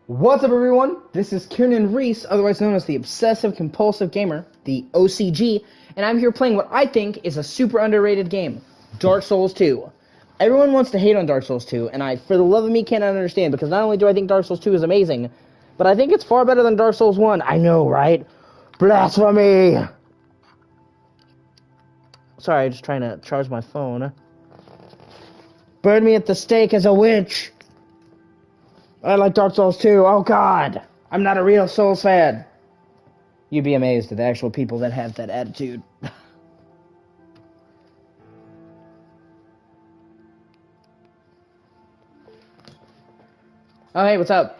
What's up, everyone? This is Kieran Reese, otherwise known as the Obsessive Compulsive Gamer, the O.C.G, and I'm here playing what I think is a super underrated game, Dark Souls 2. Everyone wants to hate on Dark Souls 2, and I, for the love of me, cannot understand, because not only do I think Dark Souls 2 is amazing, but I think it's far better than Dark Souls 1. I know, right? Blasphemy! Sorry, I'm just trying to charge my phone. Burn me at the stake as a witch! I like Dark Souls 2. Oh god, I'm not a real Souls fan. You'd be amazed at the actual people that have that attitude. Oh hey, what's up?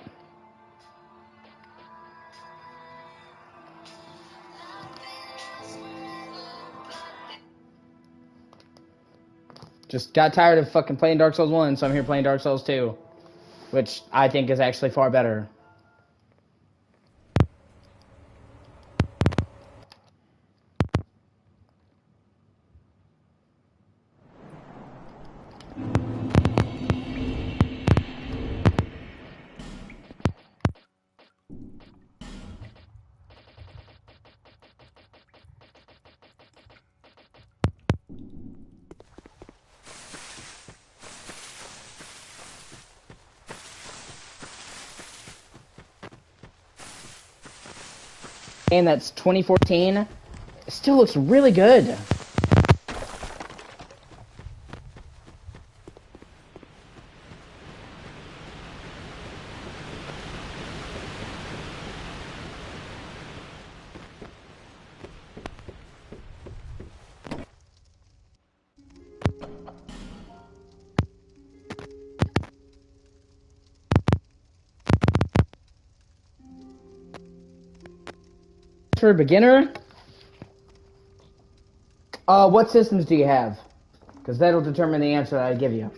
Just got tired of fucking playing Dark Souls 1, so I'm here playing Dark Souls 2. Which I think is actually far better. And that's 2014. It still looks really good. For a beginner, what systems do you have? Because that'll determine the answer that I give you.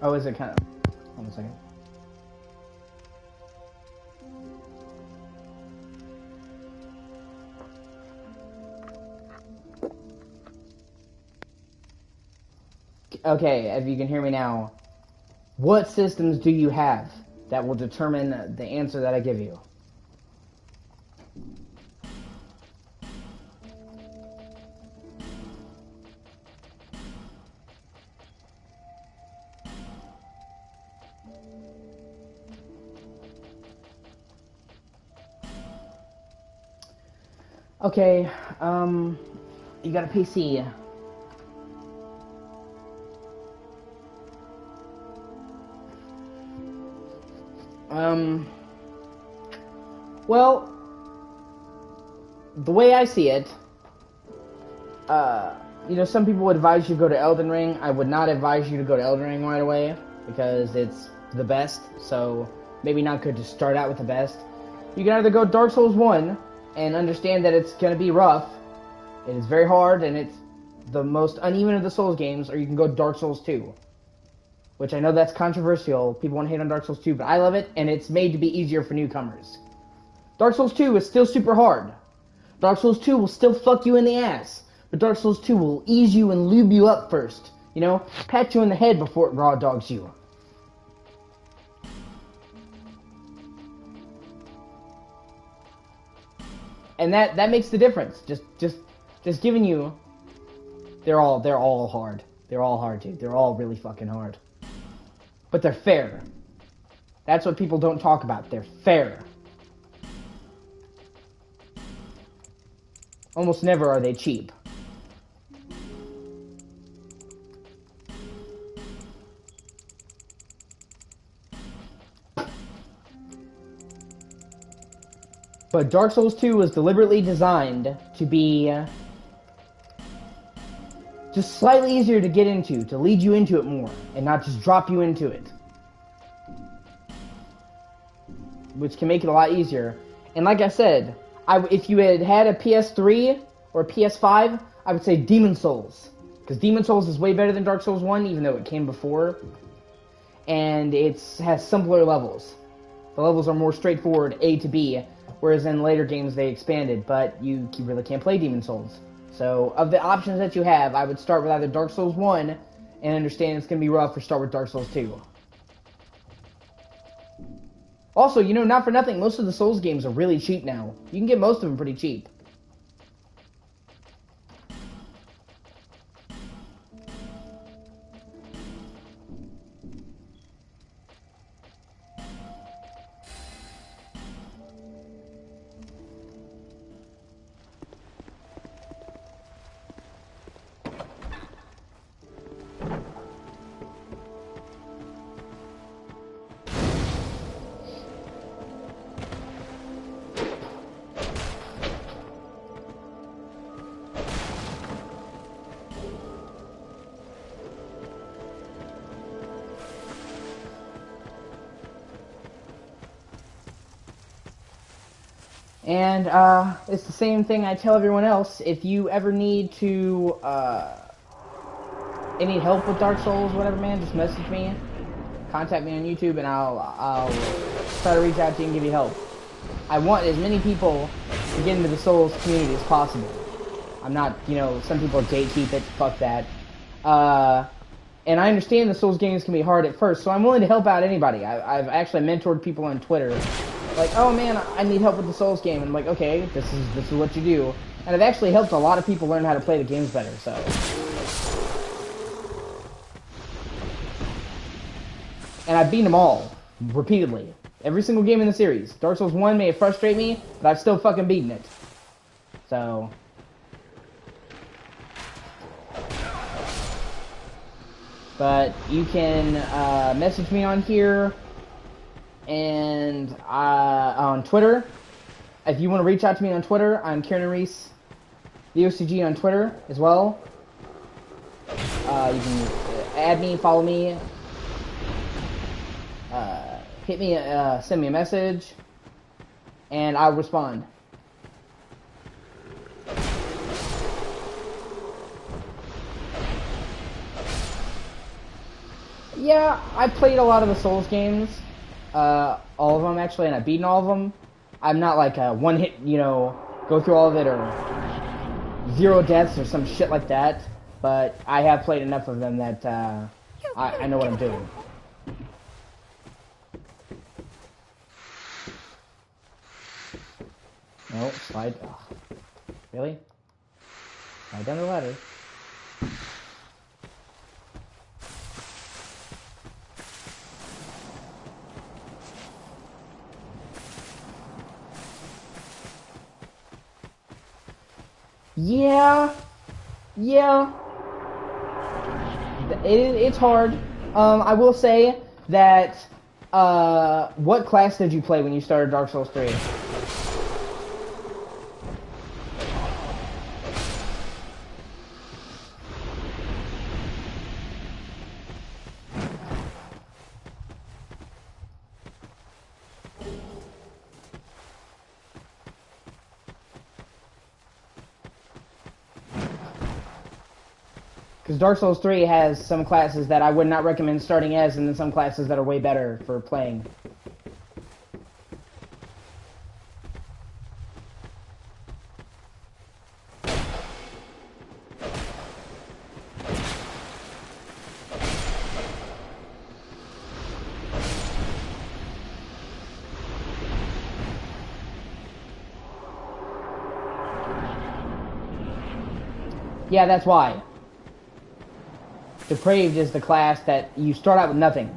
Oh, is it kind of... Hold on a second. Okay, if you can hear me now, what systems do you have that will determine the answer that I give you? Okay, you got a PC. Well, the way I see it, you know, some people would advise you to go to Elden Ring. I would not advise you to go to Elden Ring right away, because it's the best, so maybe not good to start out with the best. You can either go Dark Souls 1, and understand that it's going to be rough. It is very hard, and it's the most uneven of the Souls games, or you can go Dark Souls 2. Which I know that's controversial. People want to hate on Dark Souls 2, but I love it, and it's made to be easier for newcomers. Dark Souls 2 is still super hard. Dark Souls 2 will still fuck you in the ass. But Dark Souls 2 will ease you and lube you up first. You know? Pat you in the head before it raw dogs you. And that makes the difference. Just giving you... They're all hard. They're all hard, dude. They're all really fucking hard. But they're fair. That's what people don't talk about. They're fair. Almost never are they cheap. But Dark Souls 2 was deliberately designed to be just slightly easier to get into, to lead you into it more, and not just drop you into it. Which can make it a lot easier. And like I said, if you had a PS3 or a PS5, I would say Demon Souls. Because Demon Souls is way better than Dark Souls 1, even though it came before. And it has simpler levels. The levels are more straightforward, A to B, whereas in later games they expanded, but you really can't play Demon Souls. So, of the options that you have, I would start with either Dark Souls 1, and understand it's going to be rough, or start with Dark Souls 2. Also, you know, not for nothing, most of the Souls games are really cheap now. You can get most of them pretty cheap. And it's the same thing I tell everyone else. If you ever need to any help with Dark Souls, whatever, man, just message me, contact me on YouTube, and I'll try to reach out to you and give you help. I want as many people to get into the Souls community as possible. I'm not, you know, some people gatekeep it. Fuck that. And I understand the Souls games can be hard at first, so I'm willing to help out anybody. I've actually mentored people on Twitter. Like, oh man, I need help with the Souls game. And I'm like, okay, this is what you do. And I've actually helped a lot of people learn how to play the games better, so. And I've beaten them all, repeatedly. Every single game in the series. Dark Souls 1 may frustrate me, but I've still fucking beaten it. So. But you can message me on here. And on Twitter, if you want to reach out to me on Twitter, I'm Kieran Reese, the O.C.G on Twitter as well. You can add me, follow me, hit me, send me a message, and I'll respond. Yeah, I played a lot of the Souls games. All of them actually, and I've beaten all of them. I'm not like a one-hit, you know, go through all of it, or 0 deaths or some shit like that, but I have played enough of them that, I know what I'm doing. No, slide. Oh, really? Slide down the ladder. Yeah. It's hard. I will say that, what class did you play when you started Dark Souls 3? Because Dark Souls 3 has some classes that I would not recommend starting as, and then some classes that are way better for playing. Yeah, that's why. Depraved is the class that you start out with nothing.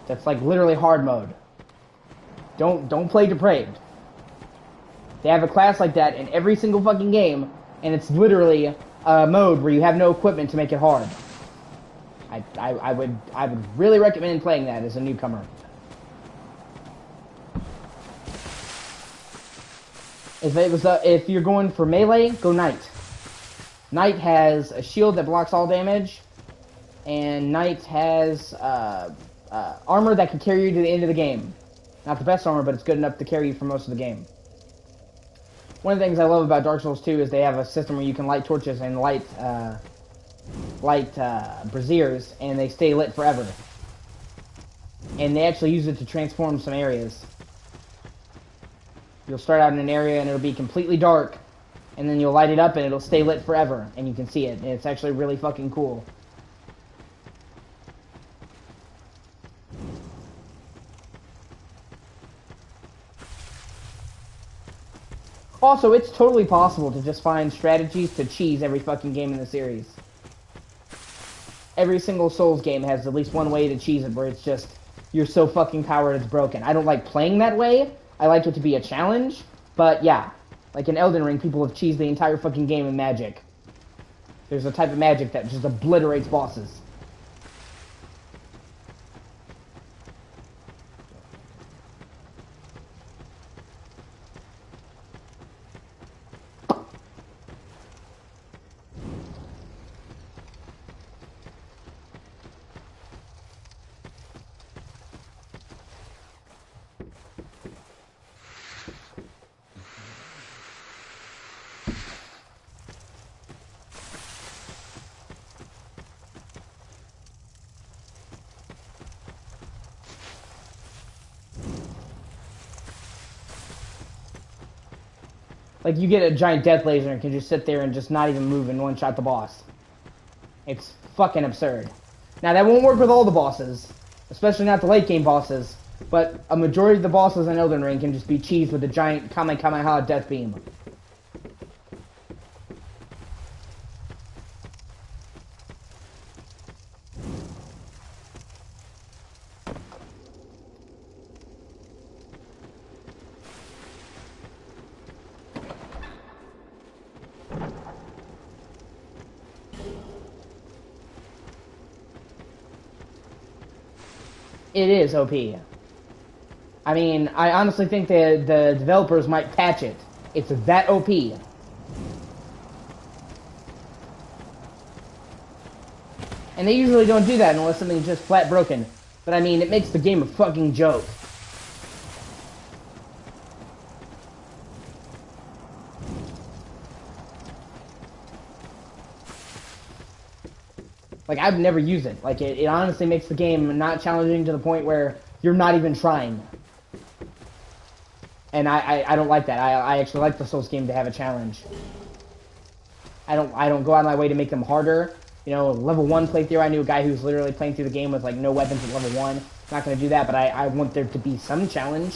That's like literally hard mode. Don't play Depraved. They have a class like that in every single fucking game, and it's literally a mode where you have no equipment to make it hard. I would really recommend playing that as a newcomer. If you're going for melee, go Knight. Knight has a shield that blocks all damage, and Knight has armor that can carry you to the end of the game. Not the best armor, but it's good enough to carry you for most of the game. One of the things I love about Dark Souls 2 is they have a system where you can light torches and light braziers, and they stay lit forever. And they actually use it to transform some areas. You'll start out in an area and it'll be completely dark, and then you'll light it up and it'll stay lit forever, and you can see it, and it's actually really fucking cool. Also, it's totally possible to just find strategies to cheese every fucking game in the series. Every single Souls game has at least one way to cheese it where it's just, you're so fucking powered it's broken. I don't like playing that way. I like it to be a challenge, but yeah. Like in Elden Ring, people have cheesed the entire fucking game in magic. There's a type of magic that just obliterates bosses. Like, you get a giant death laser and can just sit there and just not even move and one-shot the boss. It's fucking absurd. Now, that won't work with all the bosses, especially not the late-game bosses, but a majority of the bosses in Elden Ring can just be cheesed with a giant Kamehameha death beam. It is OP. I mean, I honestly think the developers might patch it. It's that OP. And they usually don't do that unless something's just flat broken. But I mean, it makes the game a fucking joke. Like, I've never used it. Like, it honestly makes the game not challenging to the point where you're not even trying. And I don't like that. I actually like the Souls game to have a challenge. I don't go out of my way to make them harder. You know, level 1 playthrough, I knew a guy who was literally playing through the game with, like, no weapons at level 1. Not gonna do that, but I want there to be some challenge.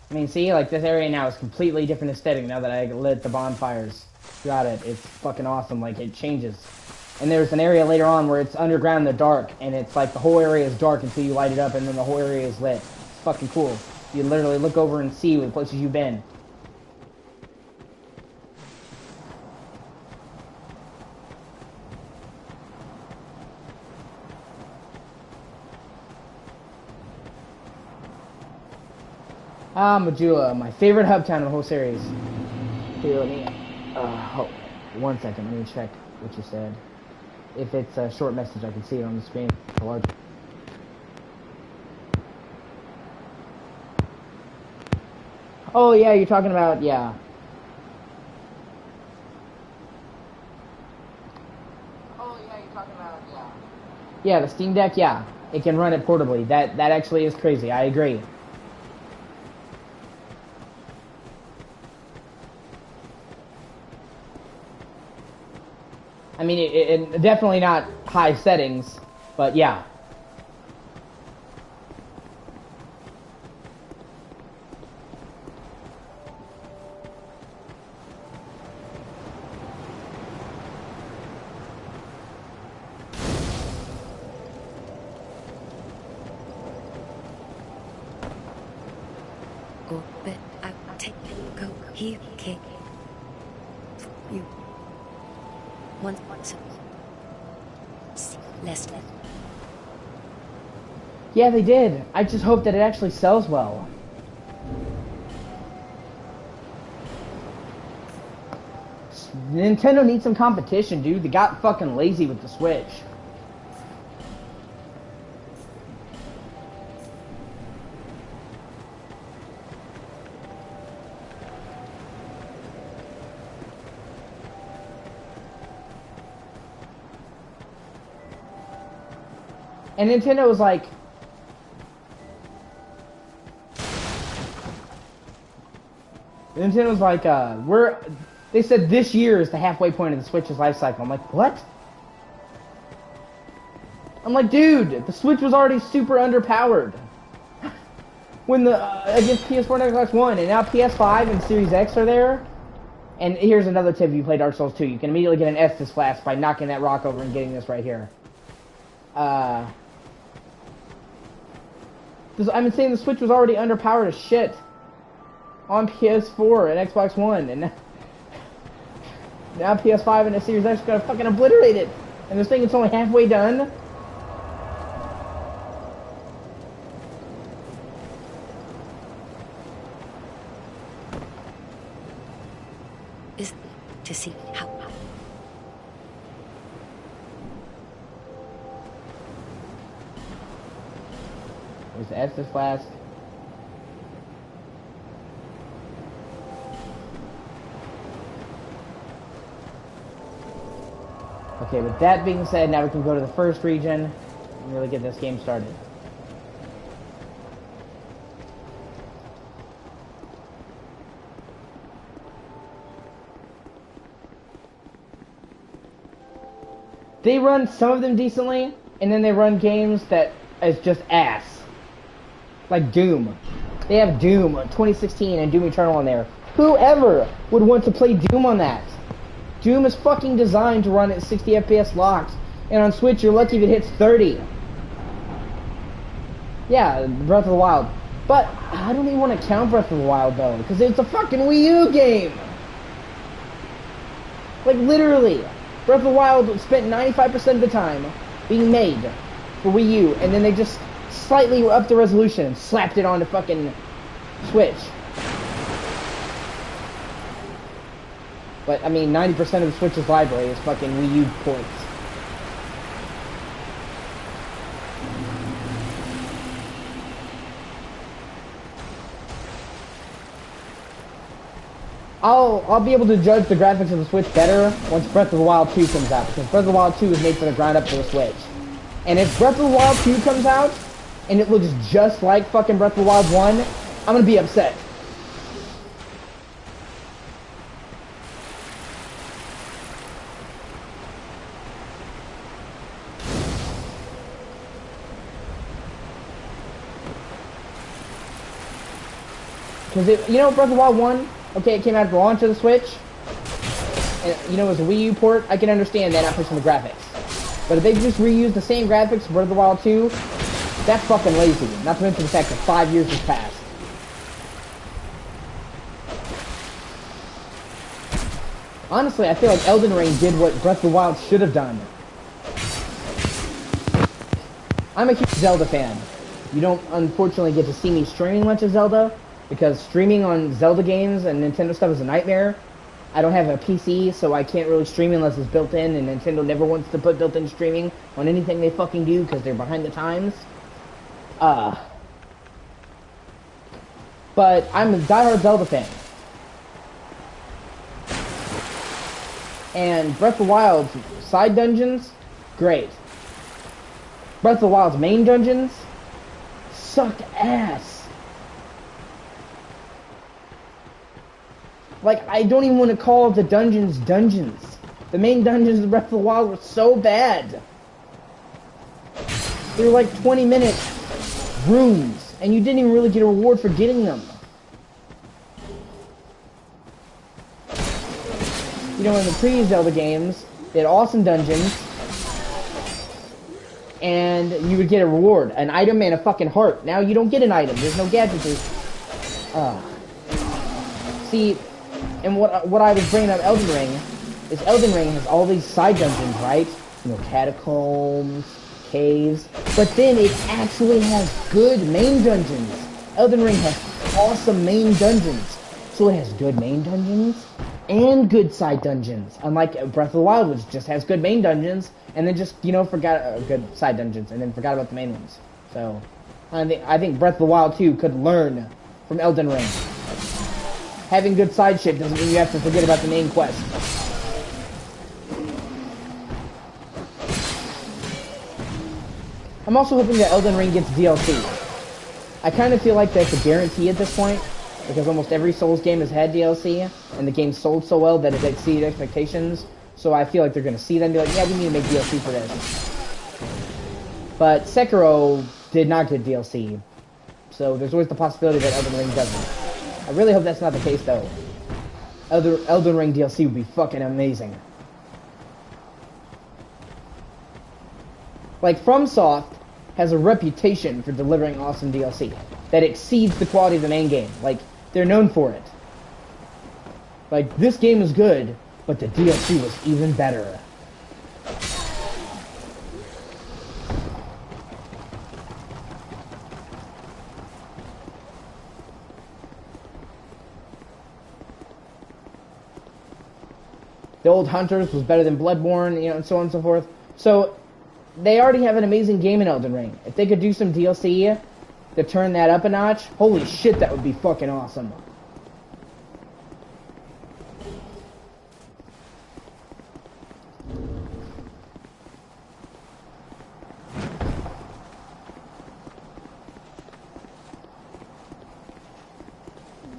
I mean, see, like, this area now is completely different aesthetic now that I lit the bonfires throughout it. It's fucking awesome. Like, it changes. And there's an area later on where it's underground in the dark, and it's like the whole area is dark until you light it up, and then the whole area is lit. It's fucking cool. You literally look over and see the places you've been. Ah, Majula, my favorite hub town in the whole series. Here, let me, hold 1 second, let me check what you said. If it's a short message, I can see it on the screen. Large. Oh, yeah, you're talking about, yeah. Oh, yeah, you're talking about, yeah. Yeah, the Steam Deck, yeah. It can run it portably. That actually is crazy, I agree. I mean, it definitely not high settings, but yeah. Go, but I take go, here, kick. You want to less. Yeah, they did. I just hope that it actually sells well. Nintendo needs some competition, dude. They got fucking lazy with the Switch. And Nintendo was like, they said this year is the halfway point of the Switch's life cycle. I'm like, what? I'm like, dude, the Switch was already super underpowered when against PS4 and Xbox One, and now PS5 and Series X are there. And here's another tip: if you play Dark Souls 2, you can immediately get an Estus Flask by knocking that rock over and getting this right here. I've been saying the Switch was already underpowered as shit on PS4 and Xbox One, and now PS5 and the Series X are gonna fucking obliterate it. And this thing is only halfway done. Is to see how. There's the Estus Flask. Okay, with that being said, now we can go to the first region and really get this game started. They run some of them decently, and then they run games that is just ass. Like Doom. They have Doom 2016 and Doom Eternal on there. Whoever would want to play Doom on that? Doom is fucking designed to run at 60 FPS locks, and on Switch you're lucky if it hits 30. Yeah, Breath of the Wild. But I don't even want to count Breath of the Wild though, because it's a fucking Wii U game! Like literally, Breath of the Wild spent 95% of the time being made for Wii U, and then they just slightly upped the resolution and slapped it onto fucking Switch. But, I mean, 90% of the Switch's library is fucking Wii U ports. I'll be able to judge the graphics of the Switch better once Breath of the Wild 2 comes out, because Breath of the Wild 2 is made from the ground up for the Switch. And if Breath of the Wild 2 comes out, and it looks just like fucking Breath of the Wild 1, I'm gonna be upset. Because, you know, Breath of the Wild 1, okay, it came out at the launch of the Switch, and, you know, it was a Wii U port, I can understand that not pushing the graphics. But if they just reuse the same graphics for Breath of the Wild 2, that's fucking lazy. Not to mention the fact that 5 years has passed. Honestly, I feel like Elden Ring did what Breath of the Wild should have done. I'm a huge Zelda fan. You don't, unfortunately, get to see me streaming much of Zelda, because streaming on Zelda games and Nintendo stuff is a nightmare. I don't have a PC, so I can't really stream unless it's built in, and Nintendo never wants to put built-in streaming on anything they fucking do, because they're behind the times. But I'm a diehard Zelda fan. And Breath of the Wild's side dungeons, great. Breath of the Wild's main dungeons sucked ass. Like, I don't even want to call the dungeons dungeons. The main dungeons of Breath of the Wild were so bad. They were like 20-minute rooms, and you didn't even really get a reward for getting them. You know, in the pre-Zelda games, they had awesome dungeons, and you would get a reward, an item and a fucking heart. Now you don't get an item. There's no gadgetry. See, and what I was bringing up Elden Ring is Elden Ring has all these side dungeons, right? You know, catacombs, caves, but then it actually has good main dungeons. Elden Ring has awesome main dungeons. So it has good main dungeons and good side dungeons. Unlike Breath of the Wild, which just has good main dungeons and then just, you know, forgot good side dungeons and then forgot about the main ones. So I think Breath of the Wild 2 could learn from Elden Ring. Having good side shit doesn't mean you have to forget about the main quest. I'm also hoping that Elden Ring gets DLC. I kind of feel like that's a guarantee at this point, because almost every Souls game has had DLC, and the game sold so well that it exceeded expectations, so I feel like they're going to see that and be like, yeah, we need to make DLC for this. But Sekiro did not get DLC, so there's always the possibility that Elden Ring doesn't. I really hope that's not the case, though. Elden Ring DLC would be fucking amazing. Like, FromSoft has a reputation for delivering awesome DLC that exceeds the quality of the main game. Like, they're known for it. Like, this game is good, but the DLC was even better. The Old Hunters was better than Bloodborne, you know, and so on and so forth. So, they already have an amazing game in Elden Ring. If they could do some DLC to turn that up a notch, holy shit, that would be fucking awesome.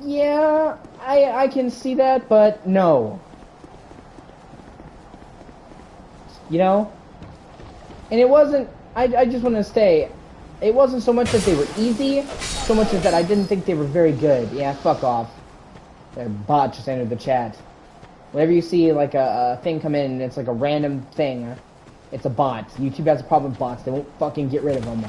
Yeah, I can see that, but no. You know? And it wasn't, I just want to say, it wasn't so much that they were easy, so much as that I didn't think they were very good. Yeah, fuck off. Their bot just entered the chat. Whenever you see like a thing come in and it's like a random thing, it's a bot. YouTube has a problem with bots. They won't fucking get rid of them.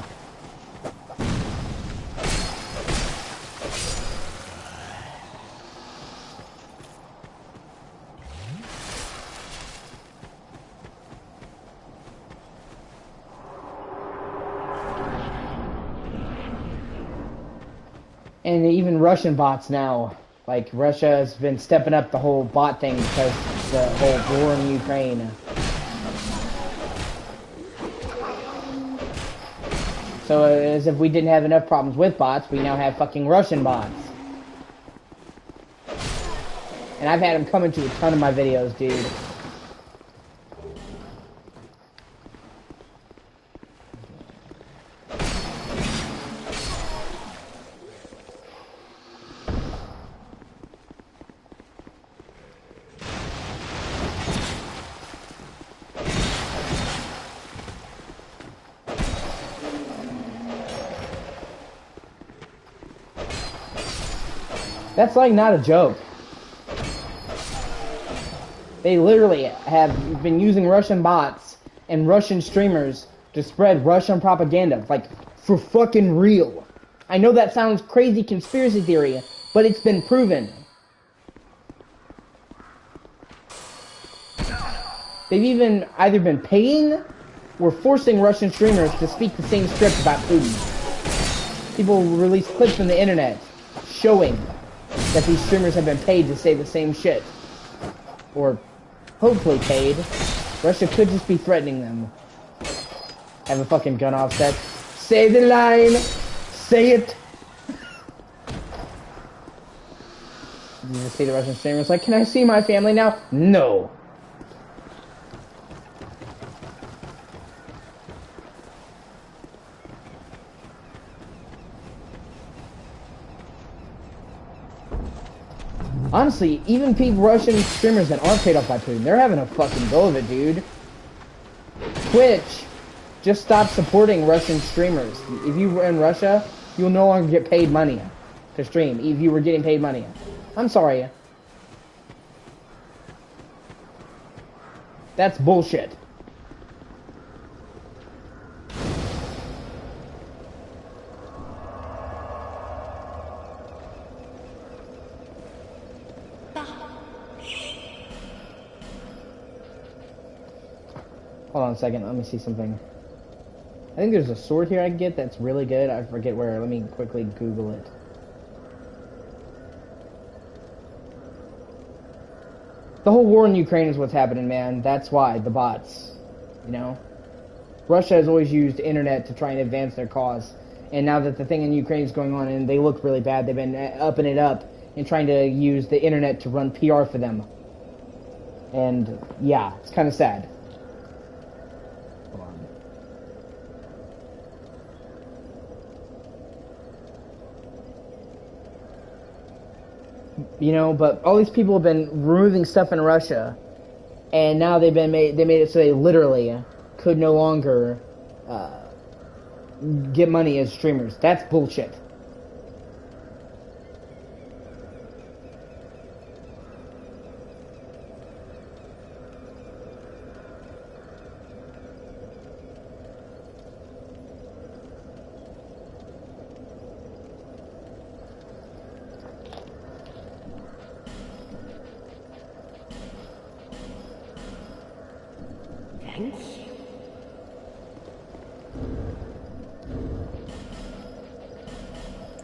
And even Russian bots now. Like, Russia has been stepping up the whole bot thing because of the whole war in Ukraine. So, as if we didn't have enough problems with bots, we now have fucking Russian bots. And I've had them come into a ton of my videos, dude. That's like not a joke. They literally have been using Russian bots and Russian streamers to spread Russian propaganda. Like, for fucking real. I know that sounds crazy conspiracy theory, but it's been proven. They've even either been paying or forcing Russian streamers to speak the same script about Putin. People release clips from the internet showing that these streamers have been paid to say the same shit. Or hopefully paid. Russia could just be threatening them. Have a fucking gun offset. Say the line! Say it! You see the Russian streamers like, can I see my family now? No! Honestly, even Russian streamers that aren't paid off by Putin, they're having a fucking go of it, dude. Twitch just stopped supporting Russian streamers. If you were in Russia, you'll no longer get paid money to stream, if you were getting paid money. I'm sorry. That's bullshit. Hold on a second. Let me see something. I think there's a sword here I can get that's really good. I forget where. Let me quickly Google it. The whole war in Ukraine is what's happening, man. That's why. The bots. You know? Russia has always used the internet to try and advance their cause. And now that the thing in Ukraine is going on and they look really bad, they've been upping it up and trying to use the internet to run PR for them. And, yeah, it's kind of sad. Hold on. You know, but all these people have been removing stuff in Russia, and now they made it so they literally could no longer get money as streamers. That's bullshit.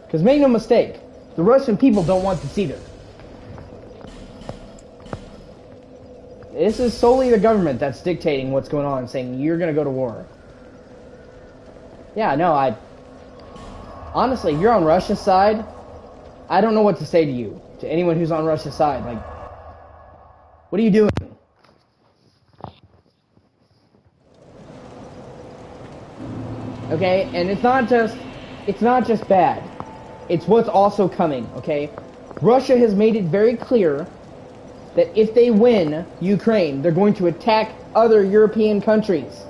Because make no mistake, the Russian people don't want this either. This is solely the government that's dictating what's going on, saying you're going to go to war. Yeah, no, honestly, if you're on Russia's side, I don't know what to say to you, to anyone who's on Russia's side. Like, what are you doing? Okay, and it's not just bad. It's what's also coming, okay? Russia has made it very clear that if they win Ukraine, they're going to attack other European countries.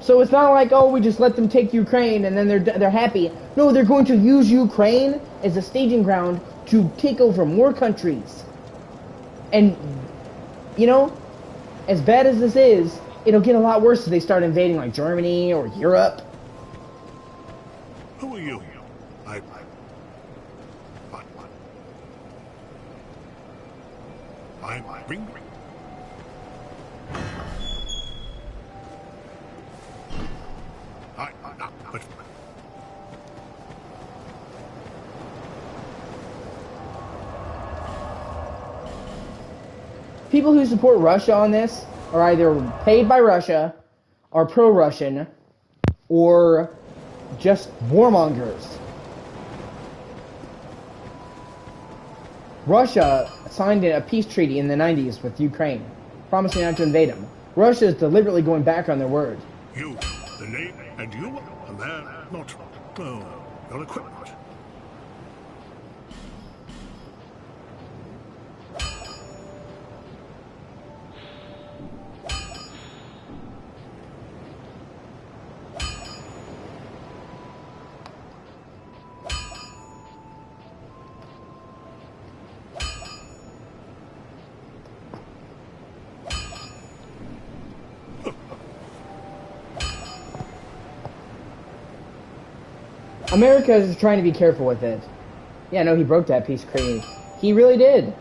So it's not like, oh, we just let them take Ukraine and then they're happy. No, they're going to use Ukraine as a staging ground to take over more countries. And, you know, as bad as this is, it'll get a lot worse if they start invading like Germany or Europe. Who are you? I'm Ring. But people who support Russia on this are either paid by Russia, are pro-Russian, or just warmongers. Russia signed a peace treaty in the 90s with Ukraine, promising not to invade them. Russia is deliberately going back on their word. you, the name, and you, a man, not, your equipment. America is trying to be careful with it. Yeah, no, he broke that peace treaty. He really did.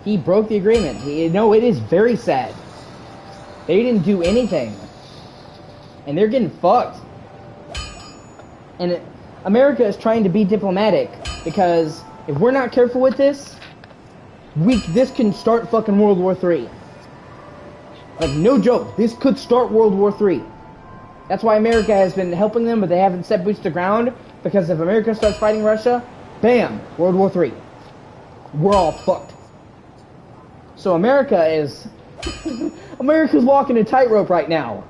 He broke the agreement. No, it is very sad. They didn't do anything. And they're getting fucked. And America is trying to be diplomatic because if we're not careful with this, this can start fucking World War III. Like, no joke, this could start World War III. That's why America has been helping them, but they haven't set boots to the ground, because if America starts fighting Russia, bam, World War III. We're all fucked. So America's walking a tightrope right now.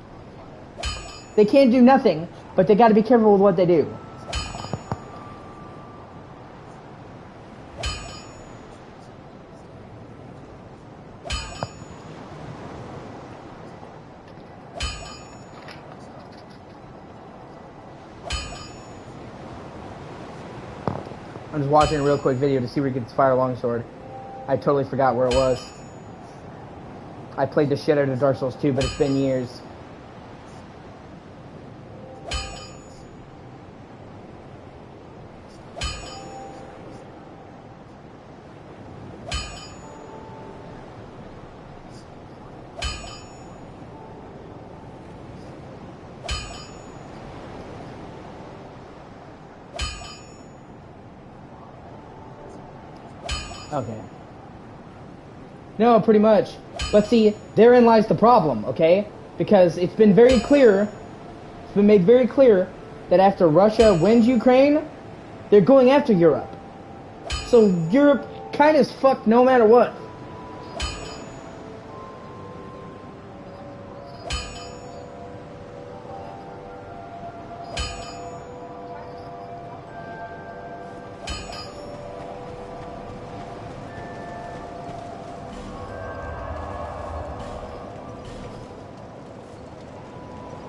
They can't do nothing, but they gotta be careful with what they do. I'm just watching a real quick video to see where he gets fire longsword. I totally forgot where it was. I played the shit out of Dark Souls 2, but it's been years. Okay. No, pretty much. But see, therein lies the problem, okay? Because it's been very clear, it's been made very clear that after Russia wins Ukraine, they're going after Europe. So Europe kind of is fucked no matter what.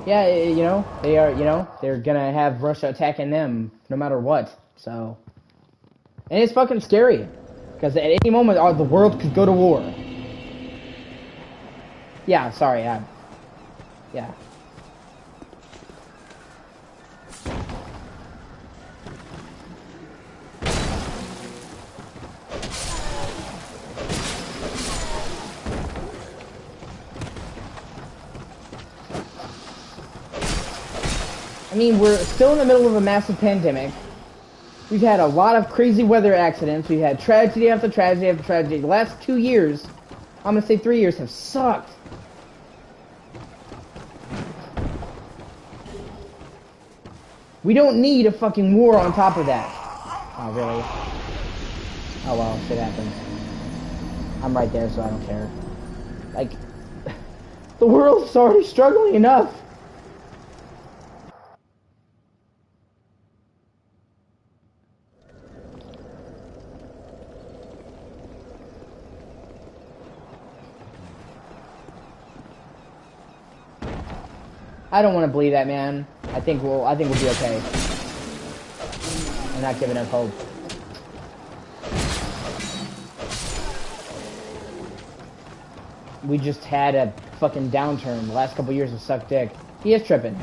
Yeah, you know, they are, you know, they're gonna have Russia attacking them no matter what, so. And it's fucking scary, because at any moment the world could go to war. Yeah, sorry, yeah. I mean, we're still in the middle of a massive pandemic. We've had a lot of crazy weather accidents. We've had tragedy after tragedy after tragedy. The last 2 years, I'm gonna say 3 years, have sucked. We don't need a fucking war on top of that. Oh, really? Oh well, shit happens. I'm right there, so I don't care. Like, the world's already struggling enough. I don't want to believe that, man. I think we'll be okay. I'm not giving up hope. We just had a fucking downturn. The last couple years have sucked dick. He is tripping.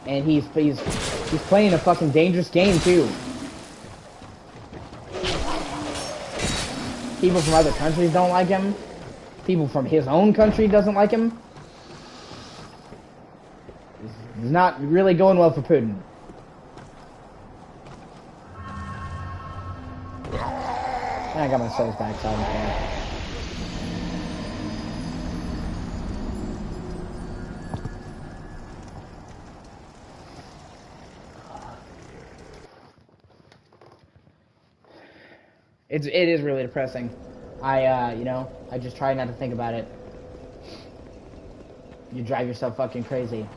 And he's playing a fucking dangerous game too. People from other countries don't like him. People from his own country doesn't like him. It's not really going well for Putin. I got my souls back, so I don't care. It is really depressing. You know, I just try not to think about it. You drive yourself fucking crazy.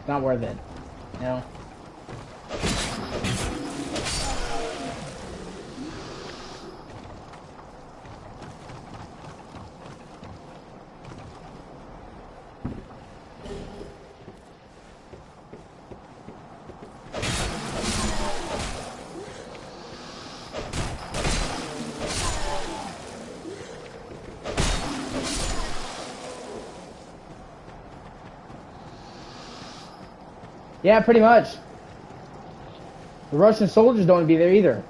Not worth it, you know? Yeah, pretty much. The Russian soldiers don't want to be there either.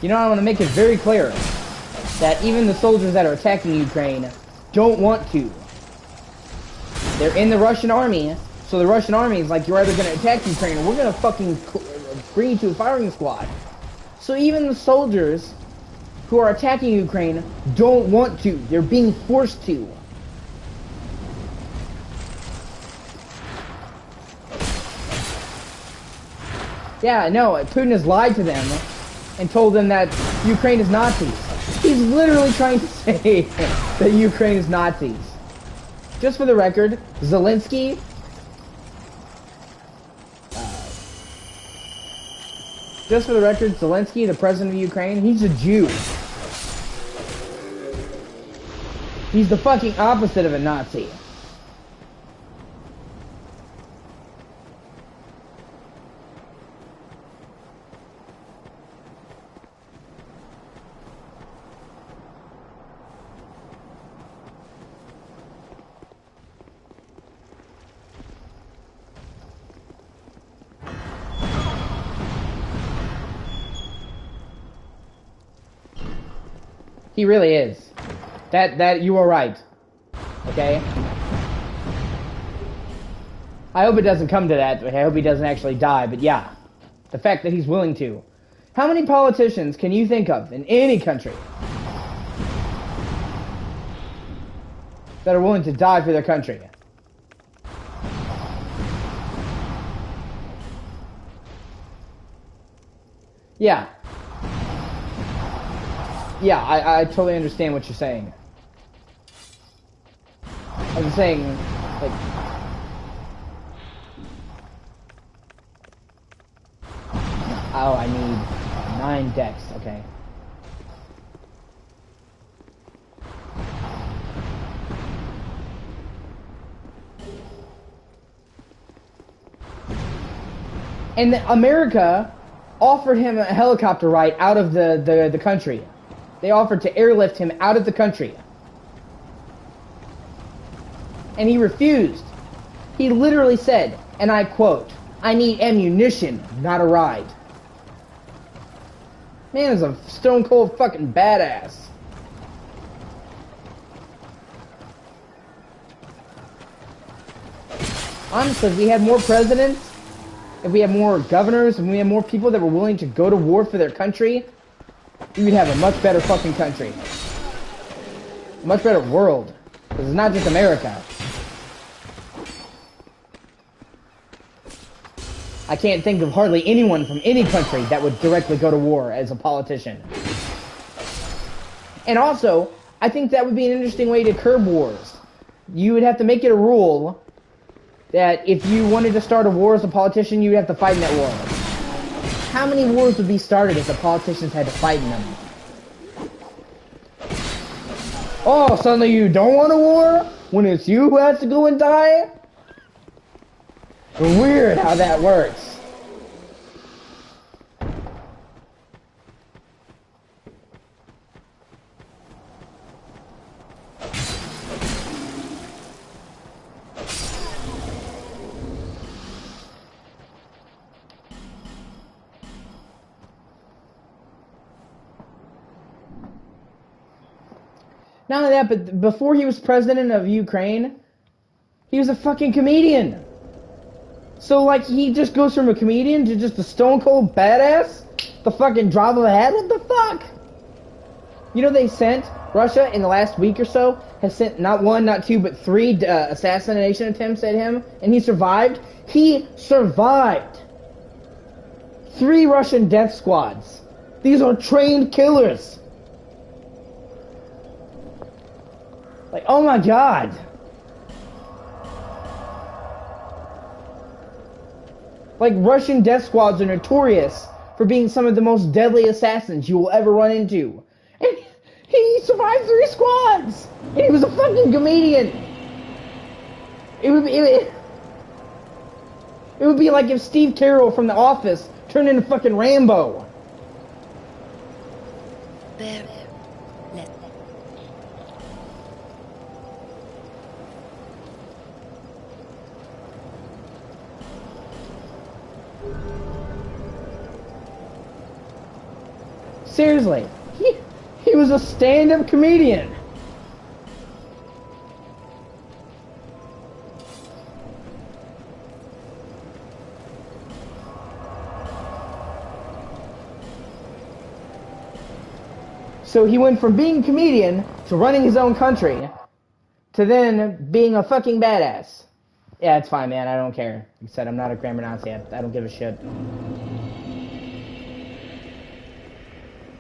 You know, I want to make it very clear that even the soldiers that are attacking Ukraine don't want to. They're in the Russian army, so the Russian army is like, you're either going to attack Ukraine or we're going to fucking bring you to a firing squad. So even the soldiers who are attacking Ukraine don't want to. They're being forced to. Yeah, no, Putin has lied to them and told them that Ukraine is Nazis. He's literally trying to say that Ukraine is Nazis. Just for the record, Zelensky... Just for the record, Zelensky, the president of Ukraine, he's a Jew. He's the fucking opposite of a Nazi. He really is. That you are right. Okay? I hope it doesn't come to that. I hope he doesn't actually die, but yeah. The fact that he's willing to. How many politicians can you think of in any country that are willing to die for their country? Yeah. Yeah, I totally understand what you're saying. I'm saying, like... Oh, I need 9 decks, okay. And America offered him a helicopter ride out of the country. They offered to airlift him out of the country. And he refused. He literally said, and I quote, "I need ammunition, not a ride." Man is a stone cold fucking badass. Honestly, if we had more presidents, if we had more governors, if we had more people that were willing to go to war for their country, we would have a much better fucking country. A much better world. Because it's not just America. I can't think of hardly anyone from any country that would directly go to war as a politician. And also, I think that would be an interesting way to curb wars. You would have to make it a rule that if you wanted to start a war as a politician, you would have to fight in that war. How many wars would be started if the politicians had to fight in them? Oh, suddenly you don't want a war? When it's you who has to go and die? Weird how that works. Not only that, but before he was president of Ukraine, he was a fucking comedian. So, like, he just goes from a comedian to just a stone cold badass? The fucking drop of a hat? What the fuck? You know they sent, Russia in the last week or so, has sent not 1, not 2, but 3 assassination attempts at him, and he survived? He survived! 3 Russian death squads. These are trained killers. Like, oh my god. Like, Russian death squads are notorious for being some of the most deadly assassins you will ever run into. And he survived 3 squads! And he was a fucking comedian! It would be like if Steve Carell from The Office turned into fucking Rambo. There. Let. Seriously, he was a stand-up comedian. So he went from being a comedian to running his own country to then being a fucking badass. Yeah, it's fine, man. I don't care. Like I said, I'm not a grammar Nazi. I don't give a shit.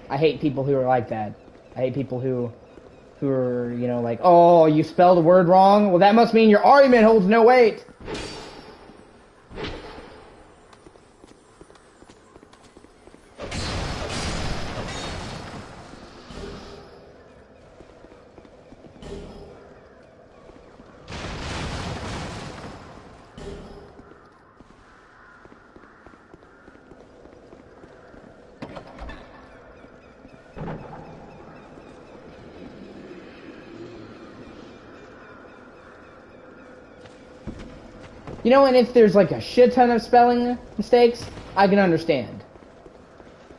I hate people who are like that. I hate people who are, you know, like, oh, you spelled a word wrong? Well, that must mean your argument holds no weight. You know, and if there's like a shit ton of spelling mistakes, I can understand.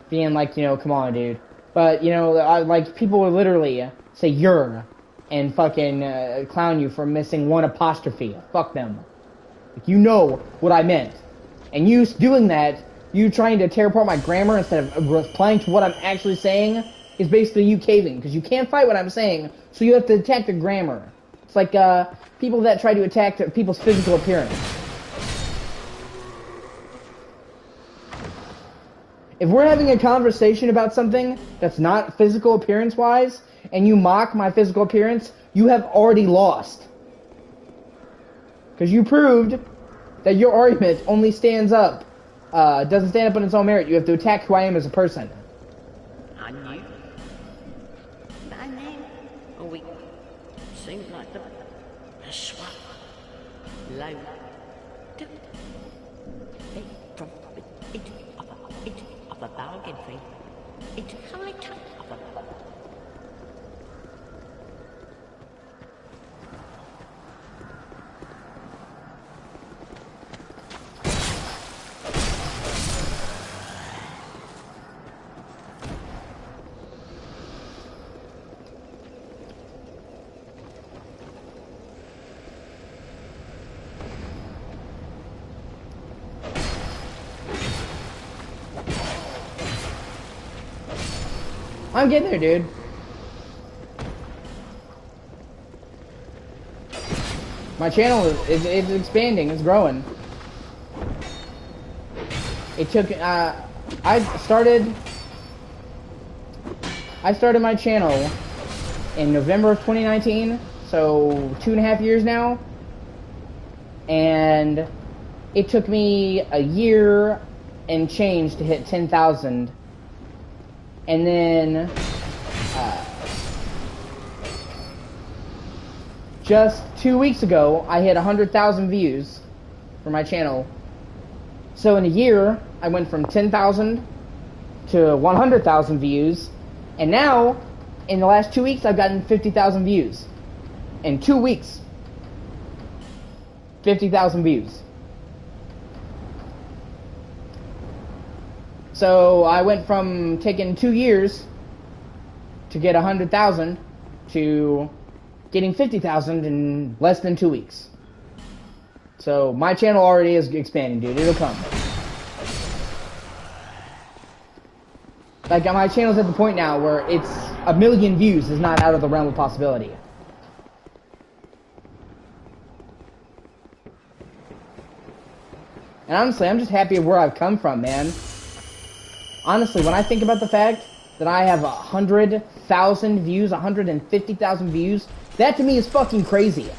Being like, you know, come on, dude. But, you know, like, people will literally say you're and fucking clown you for missing one apostrophe. Fuck them. Like, you know what I meant. And you doing that, you trying to tear apart my grammar instead of replying to what I'm actually saying, is basically you caving. Because you can't fight what I'm saying, so you have to attack the grammar. It's like people that try to attack people's physical appearance. If we're having a conversation about something that's not physical appearance-wise, and you mock my physical appearance, you have already lost. Because you proved that your argument only stands up, doesn't stand up on its own merit. You have to attack who I am as a person. I knew. My name? Oh, we seemed like the swap. Low. It from it of a bargain fee. It's high time of a I'm getting there, dude. My channel is expanding, it's growing. It took, I started my channel in November of 2019, so 2.5 years now. And it took me a year and change to hit 10,000. And then, just 2 weeks ago, I hit 100,000 views for my channel. So in a year, I went from 10,000 to 100,000 views. And now, in the last 2 weeks, I've gotten 50,000 views. In 2 weeks. 50,000 views. So I went from taking 2 years to get 100,000 to getting 50,000 in less than 2 weeks. So my channel already is expanding, dude. It'll come. Like, my channel's at the point now where it's 1 million views is not out of the realm of possibility. And honestly, I'm just happy where I've come from, man. Honestly, when I think about the fact that I have 100,000 views, 150,000 views, that to me is fucking crazy.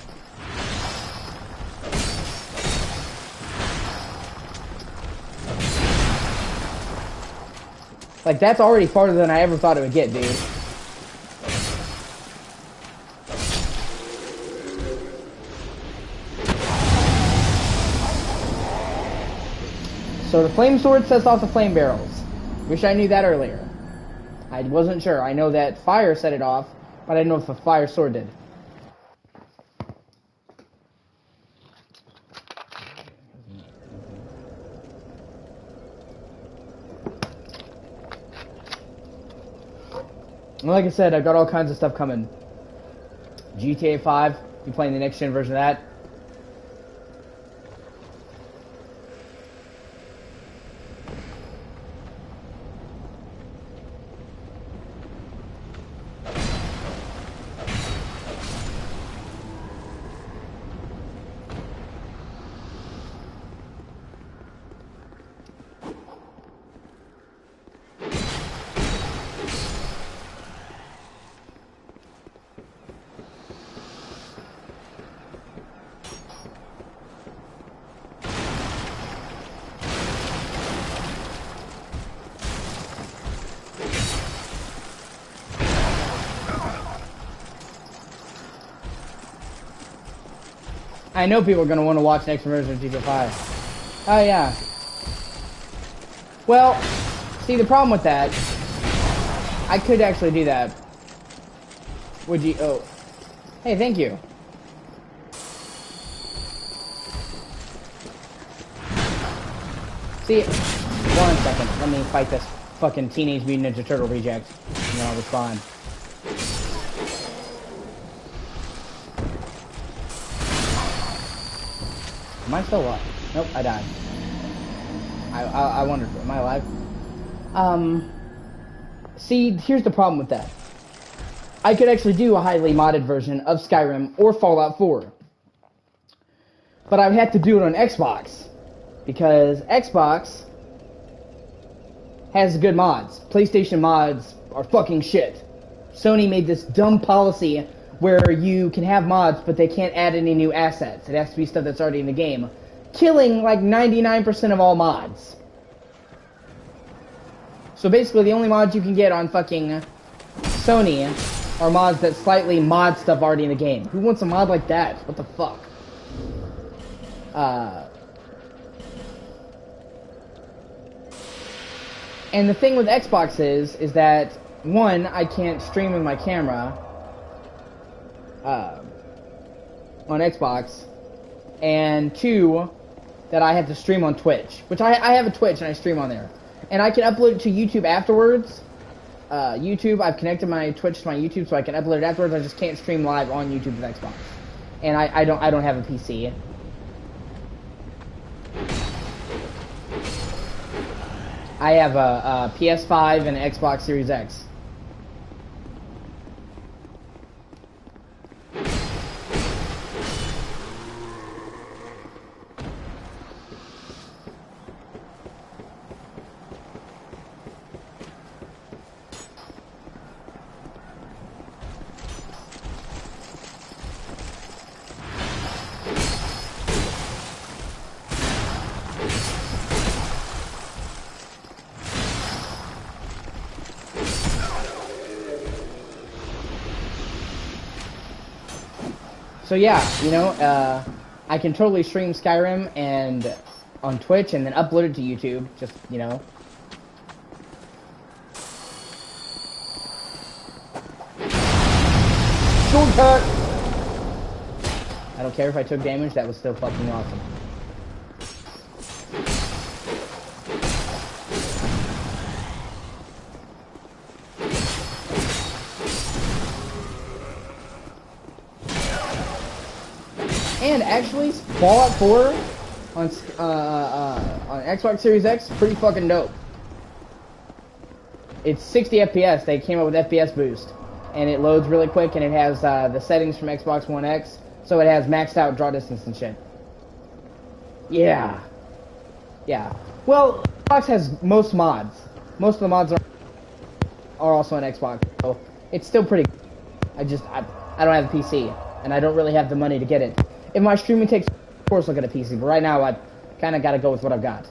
Like, that's already farther than I ever thought it would get, dude. So the flame sword sets off the flame barrels. Wish I knew that earlier. I wasn't sure. I know that fire set it off, but I didn't know if a fire sword did. And like I said, I've got all kinds of stuff coming. GTA 5, be playing the next gen version of that. I know people are going to want to watch next version of GTA 5. Oh, yeah. Well, see, the problem with that, I could actually do that. Would you? Oh. Hey, thank you. See, 1 second. Let me fight this fucking Teenage Mutant Ninja Turtle reject, and then I'll respond. Am I still alive? Nope, I died. I wondered, am I alive? See, here's the problem with that. I could actually do a highly modded version of Skyrim or Fallout 4. But I would have to do it on Xbox. Because Xbox has good mods. PlayStation mods are fucking shit. Sony made this dumb policy where you can have mods, but they can't add any new assets. It has to be stuff that's already in the game. Killing like 99% of all mods. So basically the only mods you can get on fucking Sony are mods that slightly mod stuff already in the game. Who wants a mod like that? What the fuck? And the thing with Xbox is that, one, I can't stream with my camera on Xbox, and two, that I have to stream on Twitch, which I have a Twitch and I stream on there. And I can upload it to YouTube afterwards. YouTube, I've connected my Twitch to my YouTube so I can upload it afterwards. I just can't stream live on YouTube with Xbox. And I don't have a PC. I have a PS5 and an Xbox Series X. So yeah, you know, I can totally stream Skyrim and on Twitch and then upload it to YouTube. Just, you know. Shortcut! I don't care if I took damage, that was still fucking awesome. And actually, Fallout 4 on Xbox Series X, pretty fucking dope. It's 60 FPS. They came up with FPS boost, and it loads really quick, and it has the settings from Xbox One X, so it has maxed out draw distance and shit. Yeah, yeah. Well, Xbox has most mods. Most of the mods are also on Xbox, so it's still pretty good. I don't have a PC, and I don't really have the money to get it. If my streaming takes, of course I'll get a PC, but right now I kind of got to go with what I've got.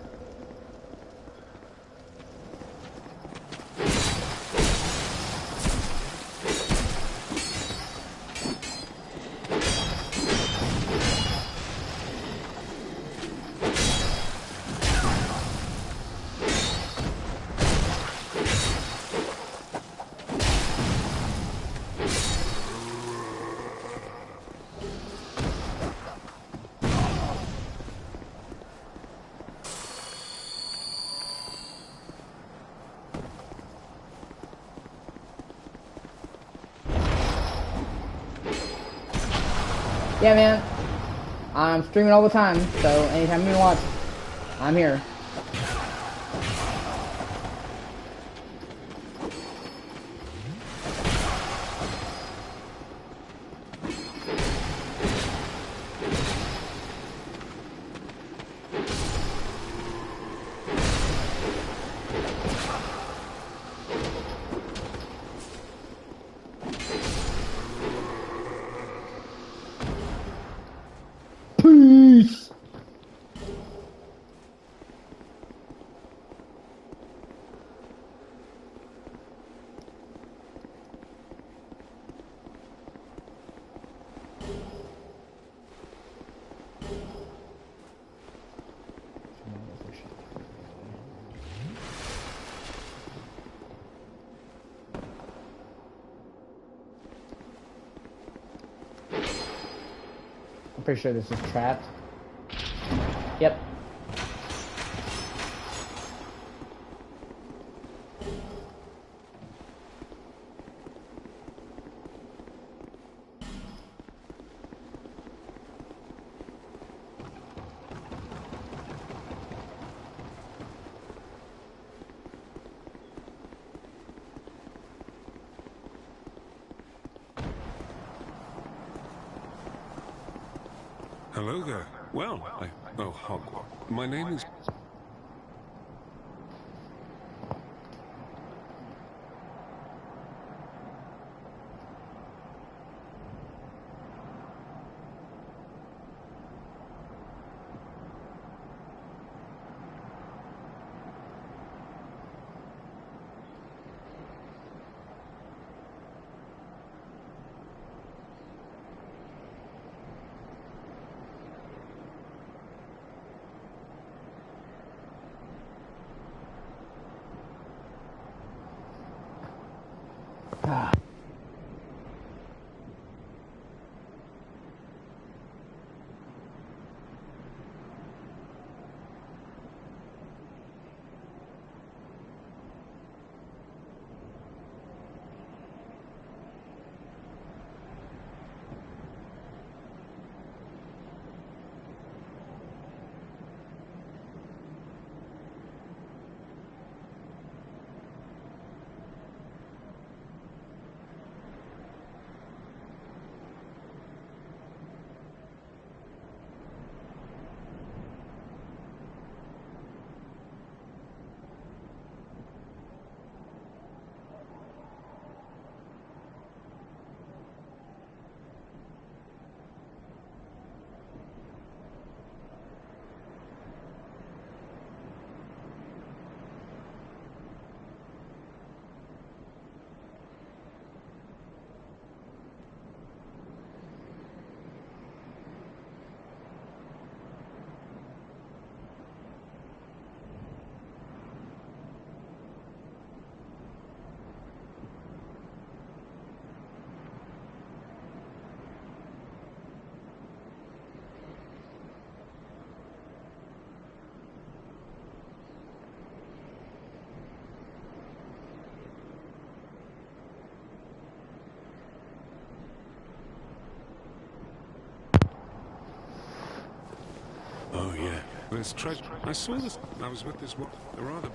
Yeah, man. I'm streaming all the time, so anytime you want to watch, I'm here. Peace! I'm pretty sure this is trapped. Yep. Hello there. Well, oh, Hogwarts. My name is... Oh, yeah. There's treasure. I saw this. I was with this one. A rather...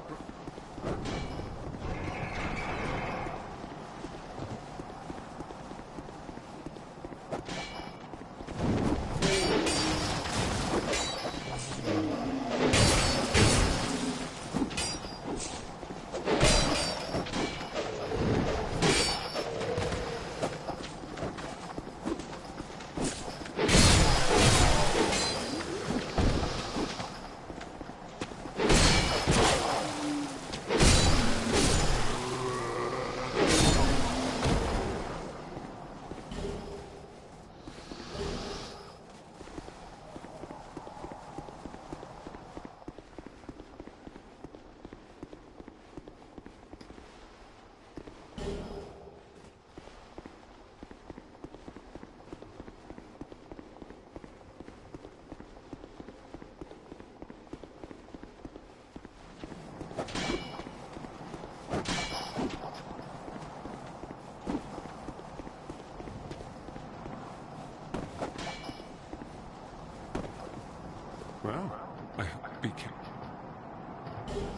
Well, I hope be careful.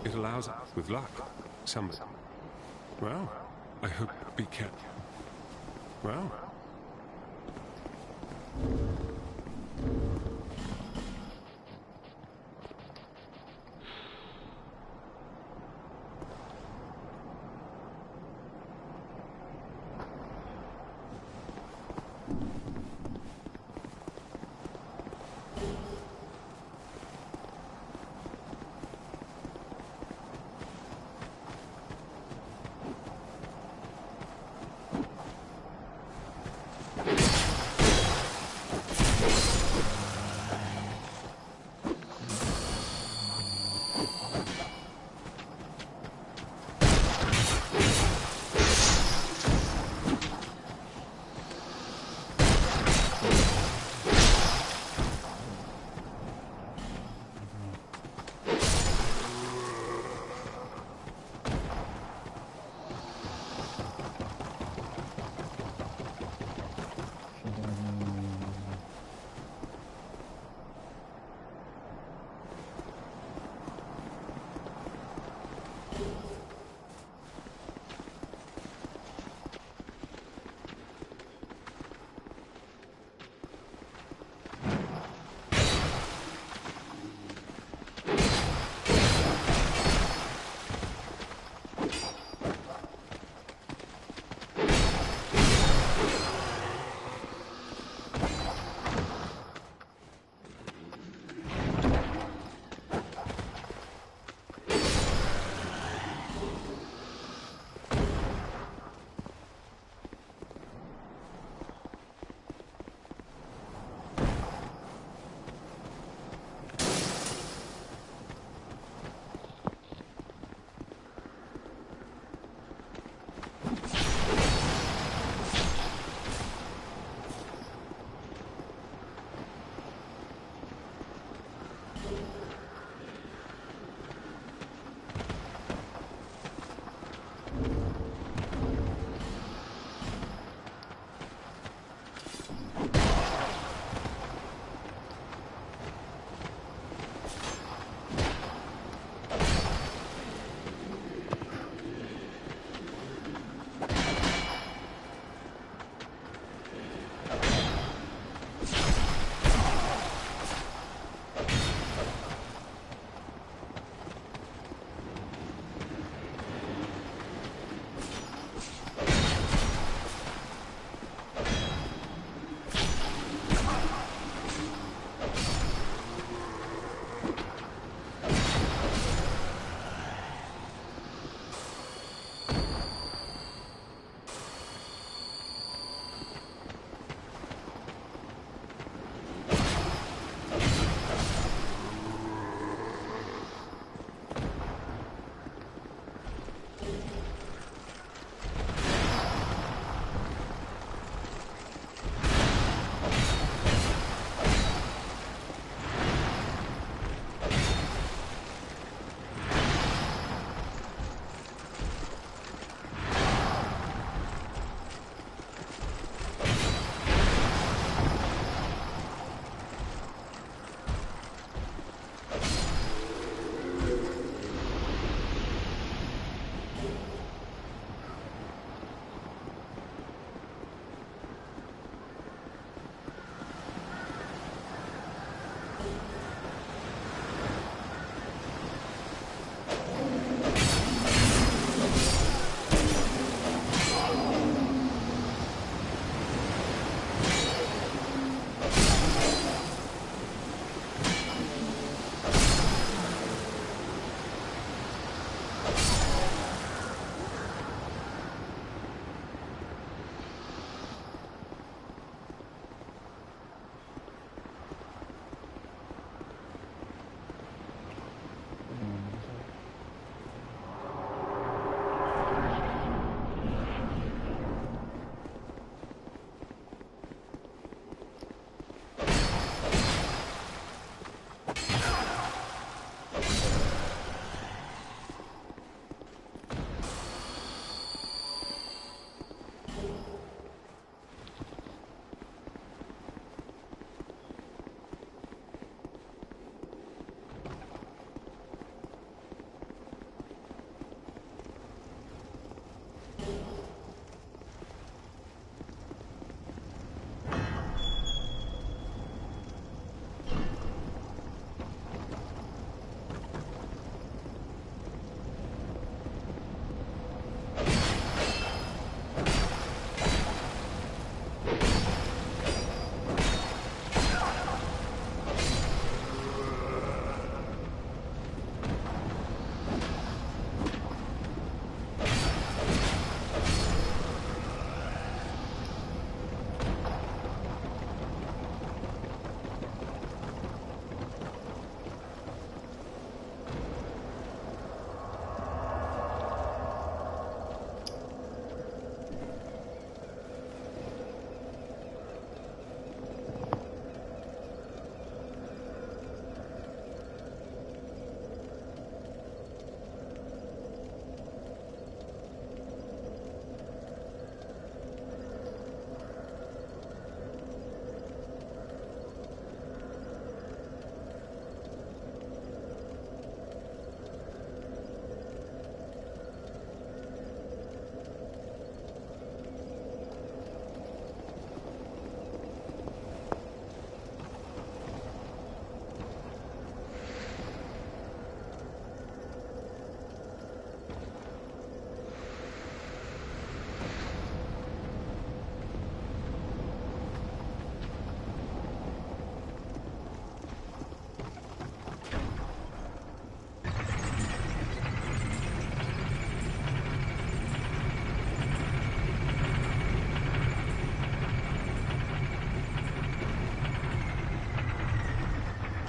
It allows, with luck, somebody. Well, I hope be careful. Well...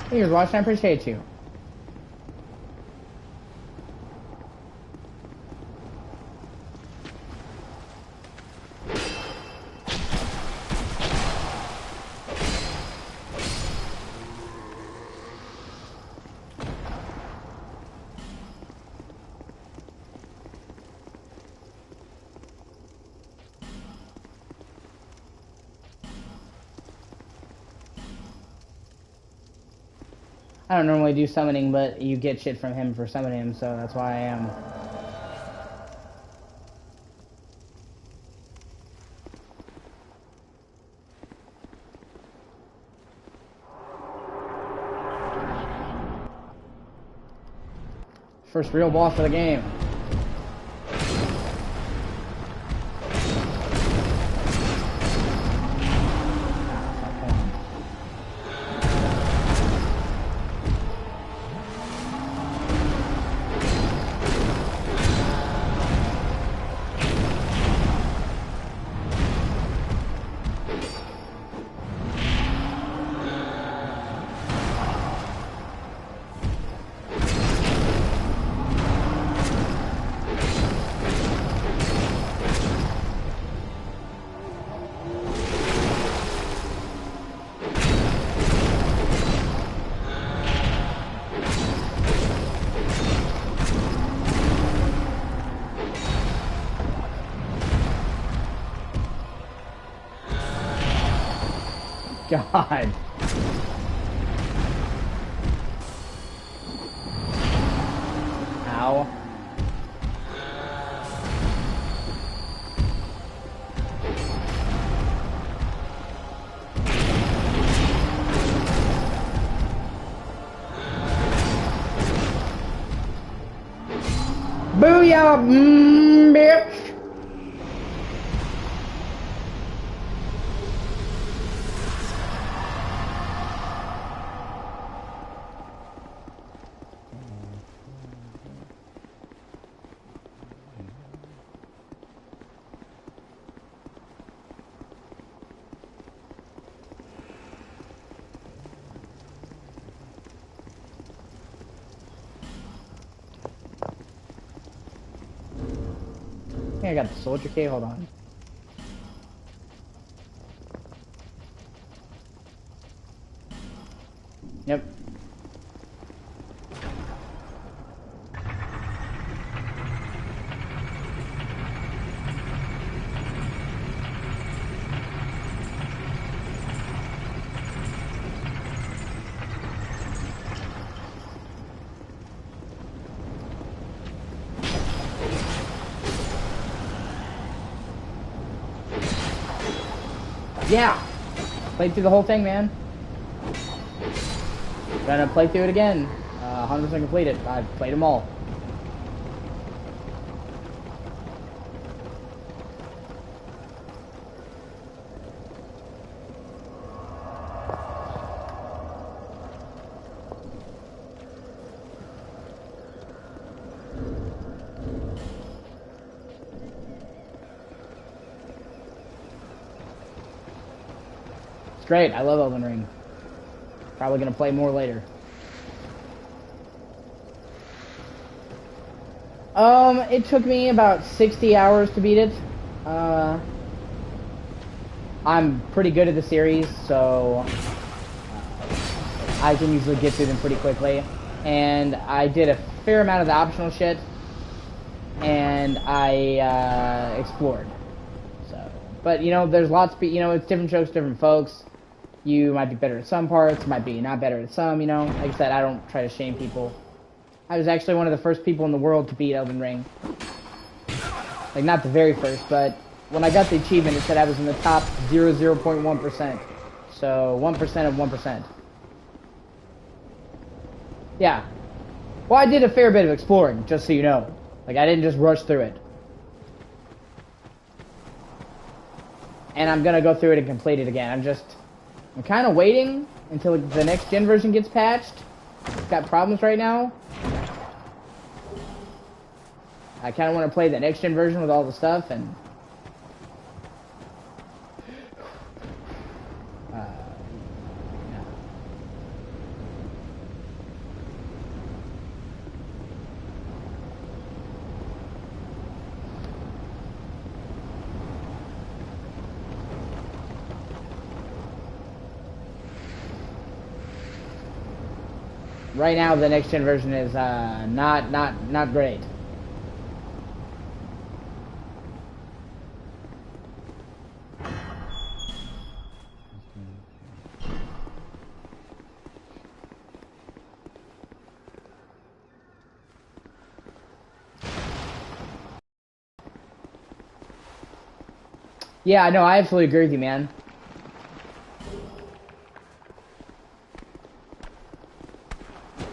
Here's watching. I appreciate you. I don't normally do summoning, but you get shit from him for summoning him, so that's why I am. First real boss of the game. God. Ow. Booyah, bitch! I think I got the soldier key, hold on. Yep. Yeah! Played through the whole thing, man. Gonna play through it again. 100% complete it. I've played them all. It's great. I love Elden Ring. Probably gonna play more later. It took me about 60 hours to beat it. I'm pretty good at the series, so I can usually get through them pretty quickly. And I did a fair amount of the optional shit, and I explored. So, but you know, there's lots of it's different strokes, different folks. You might be better at some parts, might be not better at some. You know, like I said, I don't try to shame people. I was actually one of the first people in the world to beat Elden Ring. Like, not the very first, but when I got the achievement, it said I was in the top 0.1%. So, 1% of 1%. Yeah. Well, I did a fair bit of exploring, just so you know. Like, I didn't just rush through it. And I'm gonna go through it and complete it again. I'm kind of waiting until the next gen version gets patched. It's got problems right now. I kind of want to play the next gen version with all the stuff and yeah. right now the next gen version is not great. Yeah, no, I absolutely agree with you, man.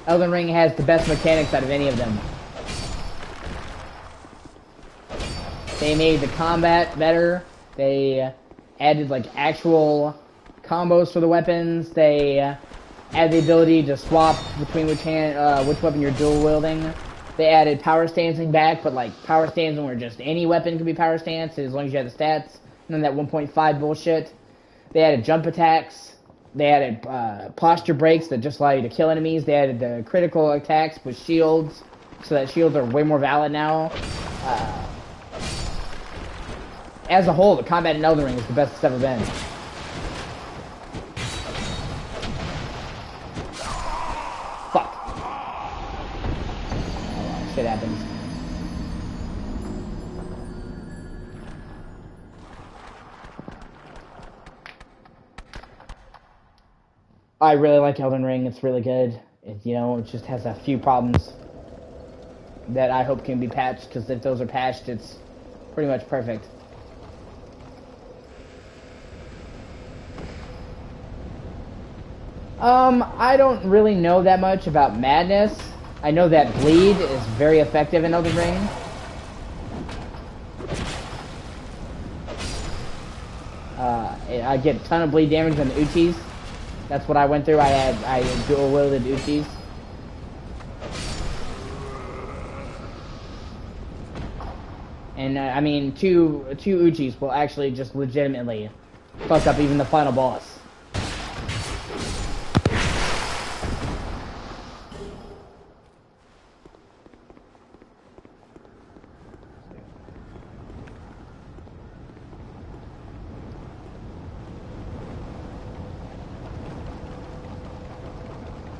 Elden Ring has the best mechanics out of any of them. They made the combat better. They added like actual combos for the weapons. They added the ability to swap between which weapon you're dual wielding. They added power stancing back, but like power stancing where just any weapon can be power stanced as long as you have the stats. None of that 1.5 bullshit. They added jump attacks. They added posture breaks that just allow you to kill enemies. They added the critical attacks with shields, so that shields are way more valid now. As a whole, the combat in Elden Ring is the best it's ever been. Fuck. Oh, shit happens. I really like Elden Ring. It's really good. It just has a few problems that I hope can be patched, because if those are patched, it's pretty much perfect. I don't really know that much about Madness. I know that Bleed is very effective in Elden Ring. I get a ton of bleed damage on the Uchis. That's what I went through. I dual wielded Uchis. And I mean, two Uchis will actually just legitimately fuck up even the final boss.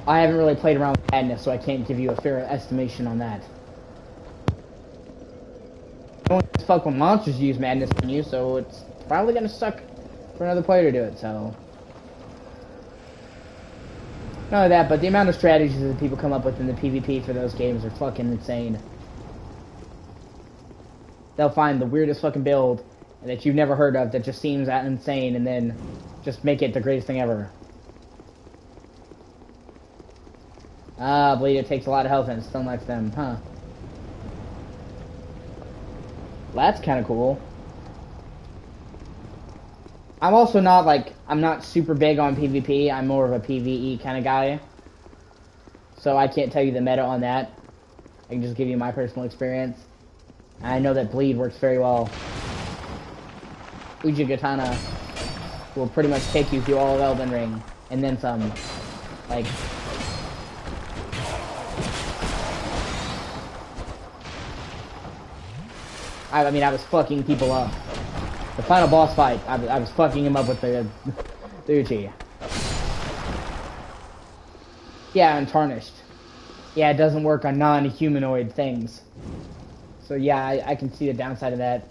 I haven't really played around with Madness, so I can't give you a fair estimation on that. No one gives a fuck when monsters use Madness on you, so it's probably gonna suck for another player to do it, so. Not only that, but the amount of strategies that people come up with in the PvP for those games are fucking insane. They'll find the weirdest fucking build that you've never heard of that just seems insane, and then just make it the greatest thing ever. Ah, Bleeder takes a lot of health and stun likes them, huh? Well, that's kind of cool. I'm also not I'm not super big on PvP. I'm more of a PvE kind of guy. So I can't tell you the meta on that. I can just give you my personal experience. I know that Bleed works very well. Ujigatana will pretty much take you through all of Elden Ring, and then some. I mean, I was fucking people up. The final boss fight, I was fucking him up with the Uchi. Yeah, and Tarnished. Yeah, it doesn't work on non-humanoid things. So yeah, I can see the downside of that.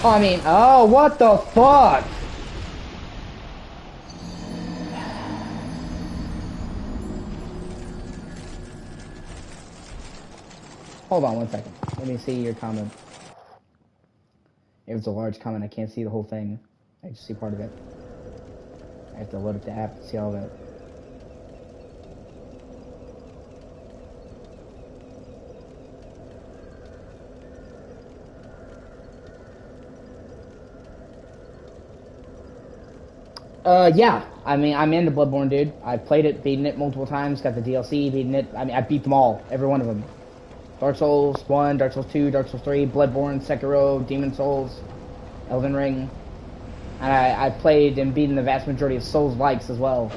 Oh, I mean, oh, what the fuck? Hold on one second. Let me see your comment. It was a large comment. I can't see the whole thing. I just see part of it. I have to load up the app to see all of it. Yeah. I mean, I'm into Bloodborne, dude. I've played it, beaten it multiple times, got the DLC, beaten it. I mean, I beat them all. Every one of them. Dark Souls 1, Dark Souls 2, Dark Souls 3, Bloodborne, Sekiro, Demon Souls, Elden Ring. And I played and beaten the vast majority of Souls-likes as well.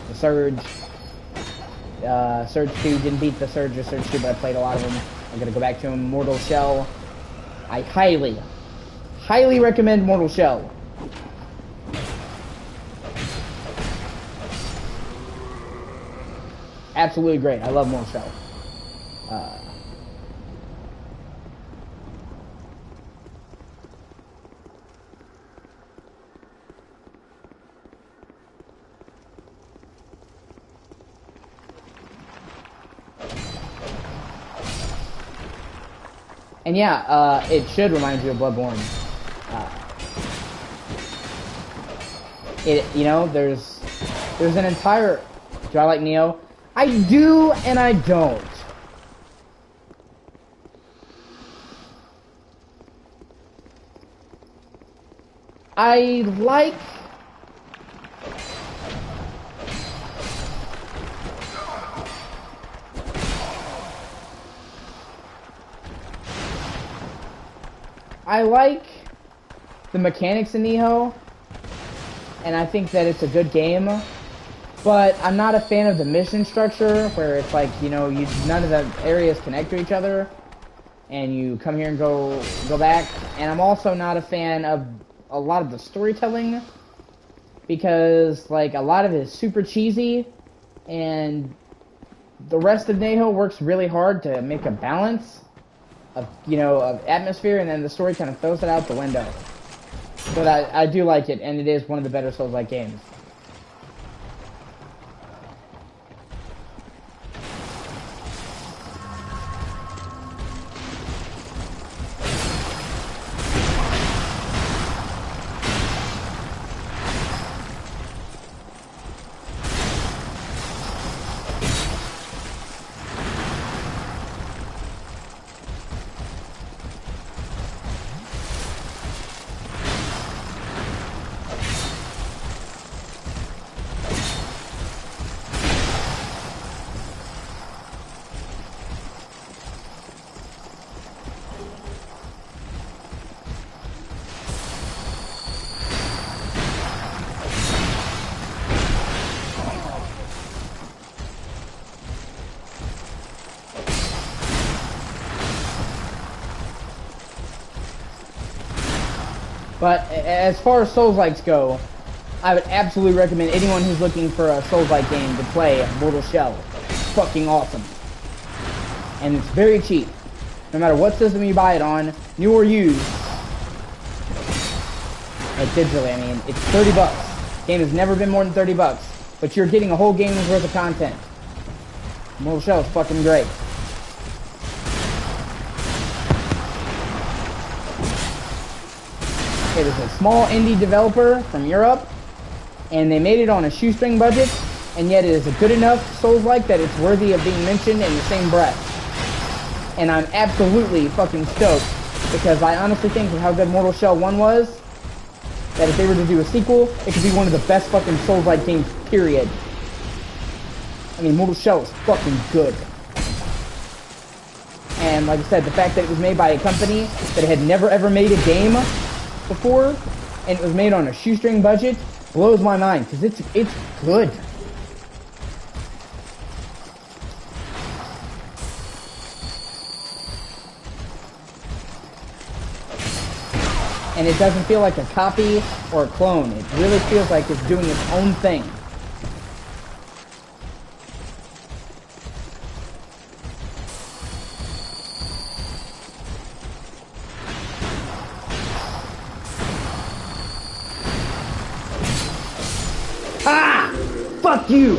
The Surge. Surge 2, didn't beat the Surge or Surge 2, but I played a lot of them. I'm gonna go back to them. Mortal Shell. I highly recommend Mortal Shell. Absolutely great. I love Mortal Shell. And yeah, it should remind you of Bloodborne. There's an entire. Do I like Neo? I do and I don't. I like. I like the mechanics in Neo, and I think that it's a good game, but I'm not a fan of the mission structure, where it's like, none of the areas connect to each other, and you come here and go back, and I'm also not a fan of a lot of the storytelling, because, like, a lot of it is super cheesy, and the rest of Neo works really hard to make a balance of atmosphere, and then the story kind of throws it out the window. But I do like it, and it is one of the better Souls-like games. But as far as Souls-likes go, I would absolutely recommend anyone who's looking for a Souls-like game to play Mortal Shell. It's fucking awesome. And it's very cheap. No matter what system you buy it on, new or used. Like digitally, I mean, it's 30 bucks. Game has never been more than 30 bucks. But you're getting a whole game's worth of content. Mortal Shell is fucking great. It was a small indie developer from Europe, and they made it on a shoestring budget, and yet it is a good enough Souls-like that it's worthy of being mentioned in the same breath. And I'm absolutely fucking stoked, because I honestly think with how good Mortal Shell 1 was, that if they were to do a sequel, it could be one of the best fucking Souls-like games, period. I mean, Mortal Shell is fucking good. And like I said, the fact that it was made by a company that had never ever made a game before, and it was made on a shoestring budget, blows my mind, because it's good. And it doesn't feel like a copy or a clone. It really feels like it's doing its own thing. Ah! Fuck you!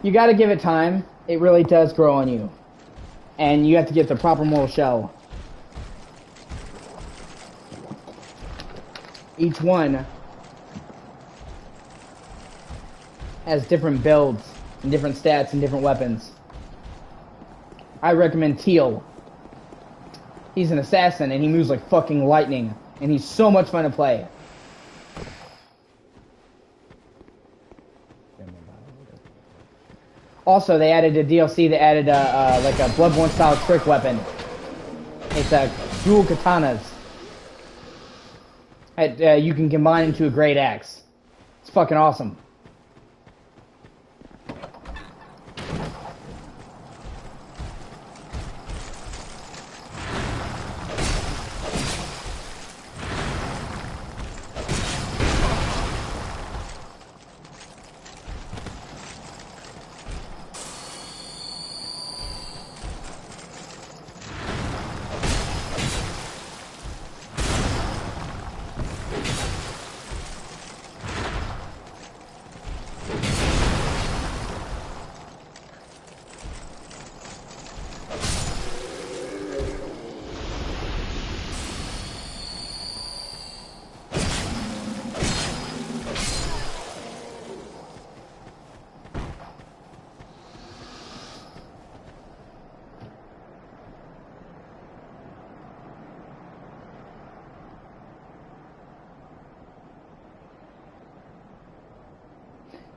You gotta give it time. It really does grow on you. And you have to get the proper mortal shell. Each one has different builds and different stats and different weapons. I recommend Teal. He's an assassin and he moves like fucking lightning. And he's so much fun to play. Also, they added a DLC that added like a Bloodborne style trick weapon. It's a dual katanas. You can combine into a great axe. It's fucking awesome.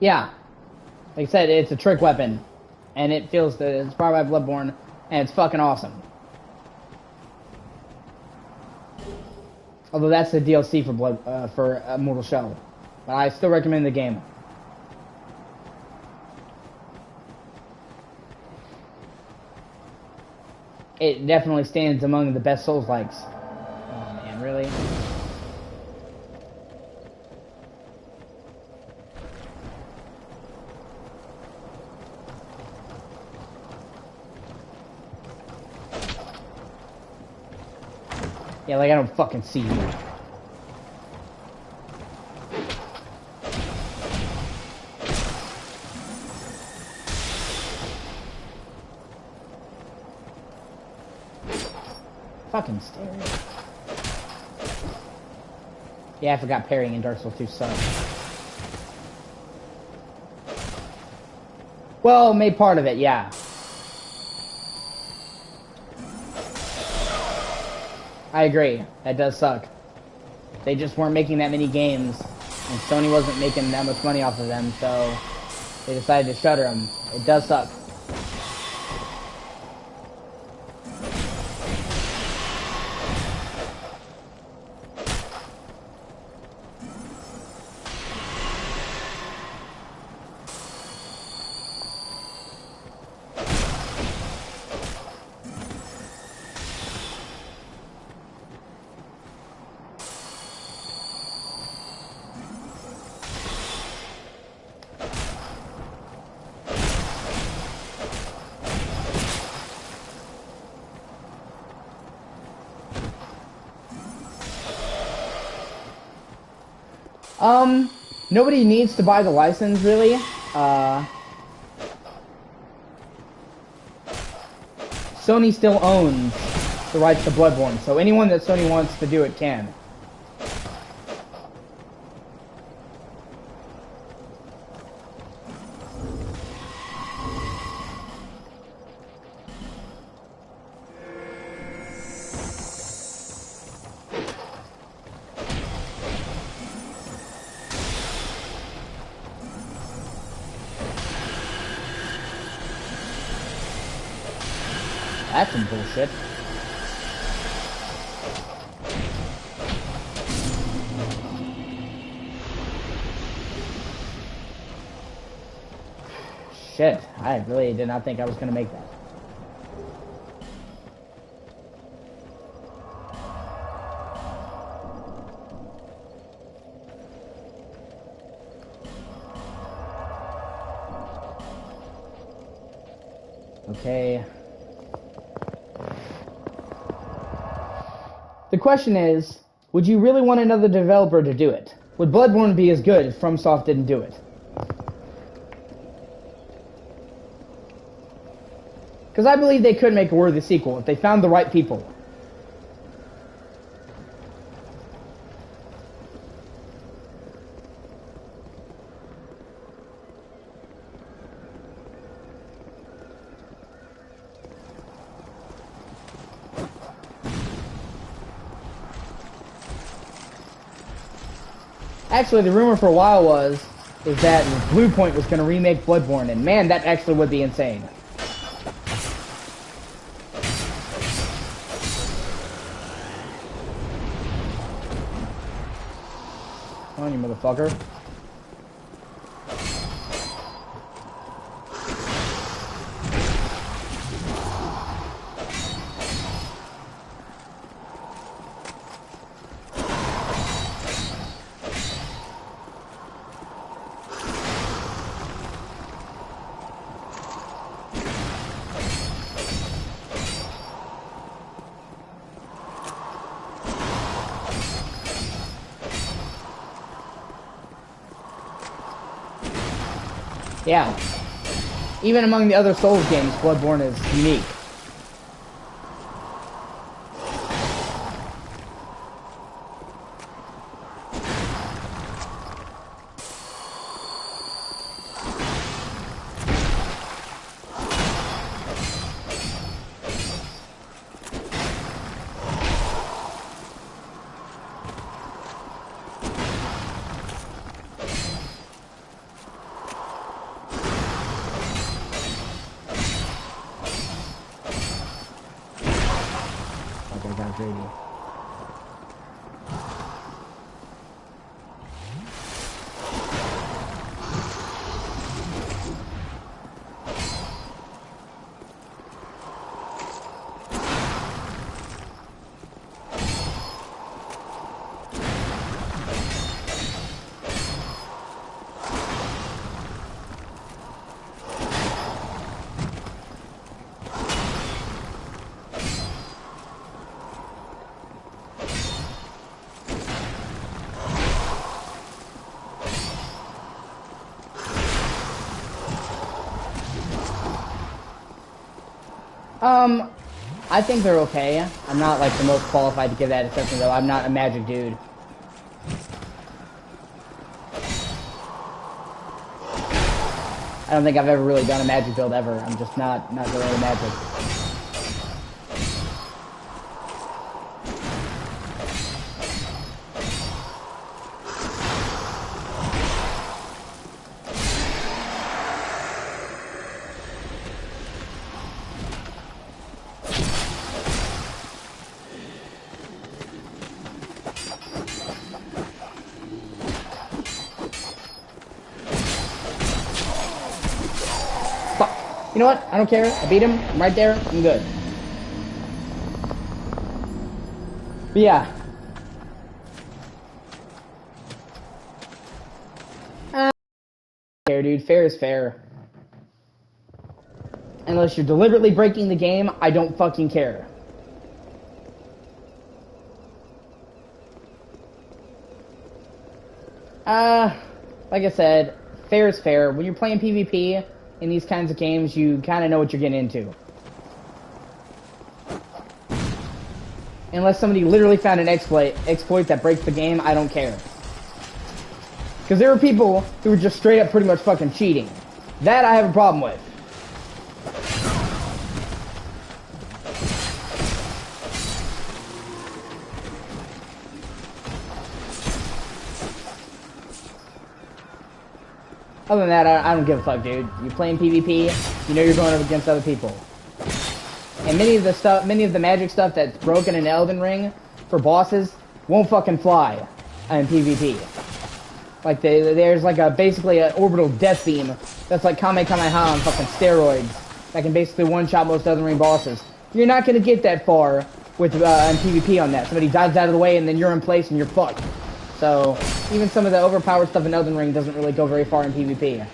Yeah, like I said, it's a trick weapon, and it feels that it's inspired by Bloodborne, and it's fucking awesome. Although that's the DLC for Mortal Shell, but I still recommend the game. It definitely stands among the best Souls-likes. Oh man, really? Yeah, like I don't fucking see you. Fucking stairs. Yeah, I forgot parrying in Dark Souls 2 sucks. Well, made part of it, yeah. I agree. That does suck. They just weren't making that many games, and Sony wasn't making that much money off of them, so they decided to shutter them. It does suck. Nobody needs to buy the license, really. Sony still owns the rights to Bloodborne, so anyone that Sony wants to do it can. That's some bullshit. Shit, I really did not think I was gonna make that. Okay. The question is, would you really want another developer to do it? Would Bloodborne be as good if FromSoft didn't do it? Because I believe they could make a worthy sequel if they found the right people. Actually, the rumor for a while is that Bluepoint was going to remake Bloodborne, and man, that actually would be insane. Come on, you motherfucker. Yeah. Even among the other Souls games, Bloodborne is unique. I think they're okay. I'm not like the most qualified to give that assessment though. I'm not a magic dude. I don't think I've ever really done a magic build ever. I'm just not really into magic. You know what? I don't care. I beat him. I'm right there. I'm good. But yeah. Fair, dude. Fair is fair. Unless you're deliberately breaking the game, I don't fucking care. Like I said, fair is fair. When you're playing PvP in these kinds of games, you kind of know what you're getting into. Unless somebody literally found an exploit that breaks the game, I don't care. Because there are people who are just straight up pretty much fucking cheating. That I have a problem with. Other than that, I don't give a fuck, dude. You're playing PvP, you know you're going up against other people. And many of the magic stuff that's broken in Elden Ring for bosses won't fucking fly in PvP. Like there's like basically an orbital death beam that's like Kamehameha on fucking steroids that can basically one-shot most Elden Ring bosses. You're not gonna get that far with in PvP on that. Somebody dives out of the way and then you're in place and you're fucked. So even some of the overpowered stuff in Elden Ring doesn't really go very far in PvP.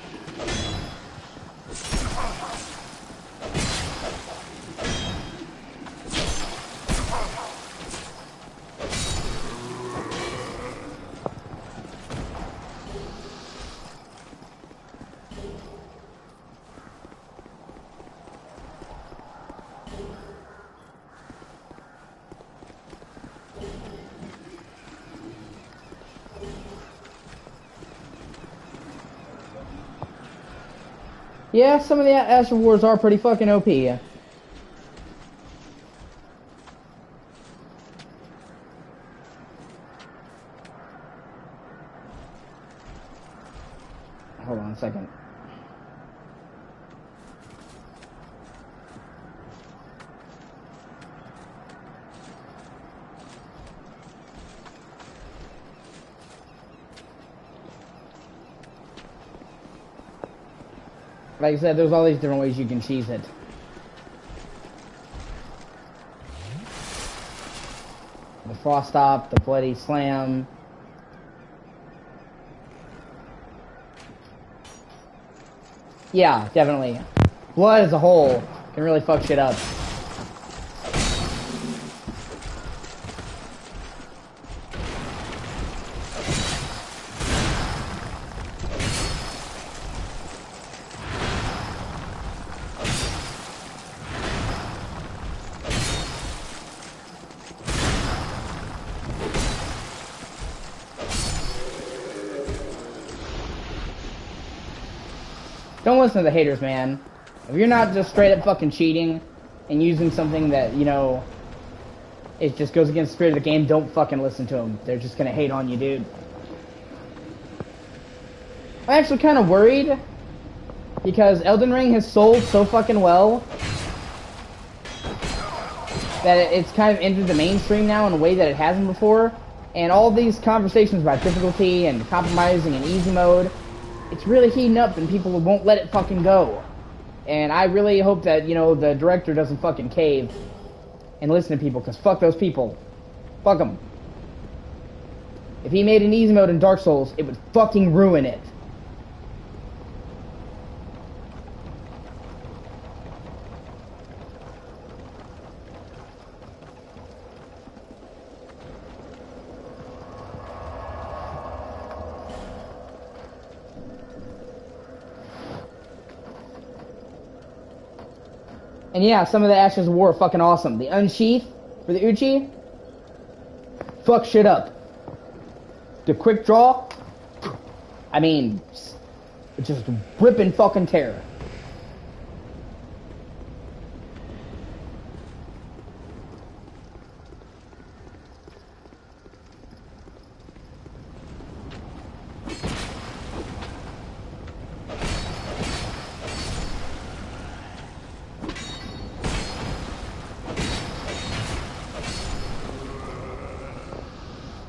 Yeah, some of the Astro Wars are pretty fucking OP. Hold on a second. Like I said, there's all these different ways you can cheese it. The Frost Stop, the Bloody Slam. Yeah, definitely. Blood as a whole can really fuck shit up. Don't listen to the haters, man. If you're not just straight up fucking cheating and using something that, you know, it just goes against the spirit of the game, don't fucking listen to them. They're just gonna hate on you, dude. I'm actually kind of worried because Elden Ring has sold so fucking well that it's kind of entered the mainstream now in a way that it hasn't before. And all these conversations about difficulty and compromising and easy mode, it's really heating up and people won't let it fucking go. And I really hope that, you know, the director doesn't fucking cave and listen to people, because fuck those people. Fuck them. If he made an easy mode in Dark Souls, it would fucking ruin it. And yeah, some of the Ashes of War are fucking awesome. The Unsheath for the Uchi, fuck shit up. The Quick Draw, I mean, just ripping fucking terror.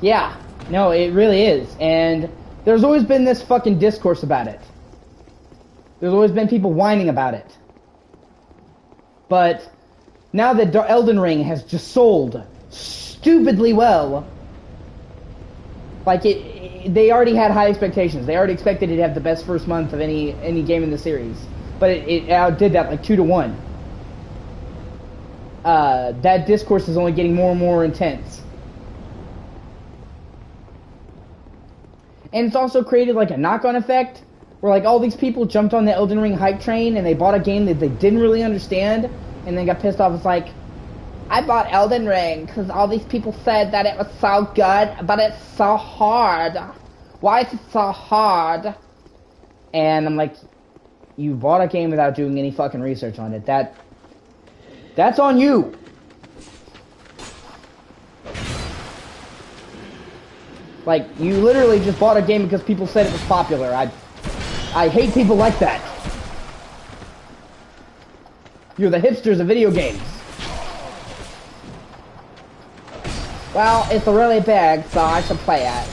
Yeah, no, it really is. And there's always been this fucking discourse about it. There's always been people whining about it. But now that Elden Ring has just sold stupidly well, like they already had high expectations. They already expected it to have the best first month of any game in the series. But it outdid that like 2-1. That discourse is only getting more and more intense. And it's also created like a knock-on effect where like all these people jumped on the Elden Ring hype train and they bought a game that they didn't really understand and then got pissed off. It's like, I bought Elden Ring because all these people said that it was so good, but it's so hard. Why is it so hard? And I'm like, you bought a game without doing any fucking research on it. That's on you. Like, you literally just bought a game because people said it was popular. I hate people like that. You're the hipsters of video games. Well, it's really big, so I should play it.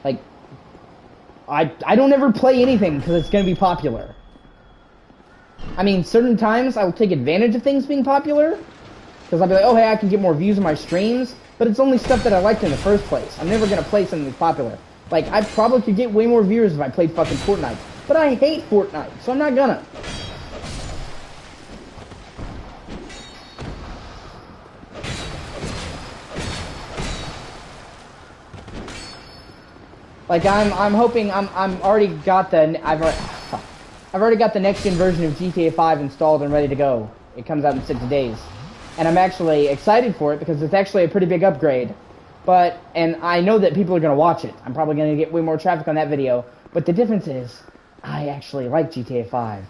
Like, I don't ever play anything because it's going to be popular. I mean, certain times I will take advantage of things being popular, because I'll be like, oh, hey, I can get more views on my streams, but it's only stuff that I liked in the first place. I'm never going to play something that's popular. Like, I probably could get way more viewers if I played fucking Fortnite, but I hate Fortnite, so I'm not gonna. Like, I'm hoping, I've already got the next gen version of GTA 5 installed and ready to go. It comes out in 6 days. And I'm actually excited for it because it's actually a pretty big upgrade. And I know that people are going to watch it. I'm probably going to get way more traffic on that video. But the difference is, I actually like GTA 5.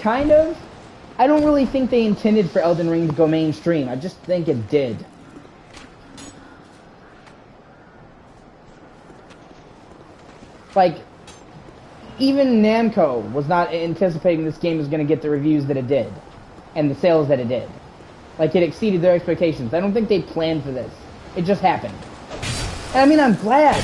Kind of. I don't really think they intended for Elden Ring to go mainstream. I just think it did. Like, even Namco was not anticipating this game was going to get the reviews that it did. And the sales that it did. Like, it exceeded their expectations. I don't think they planned for this. It just happened. And I mean, I'm glad.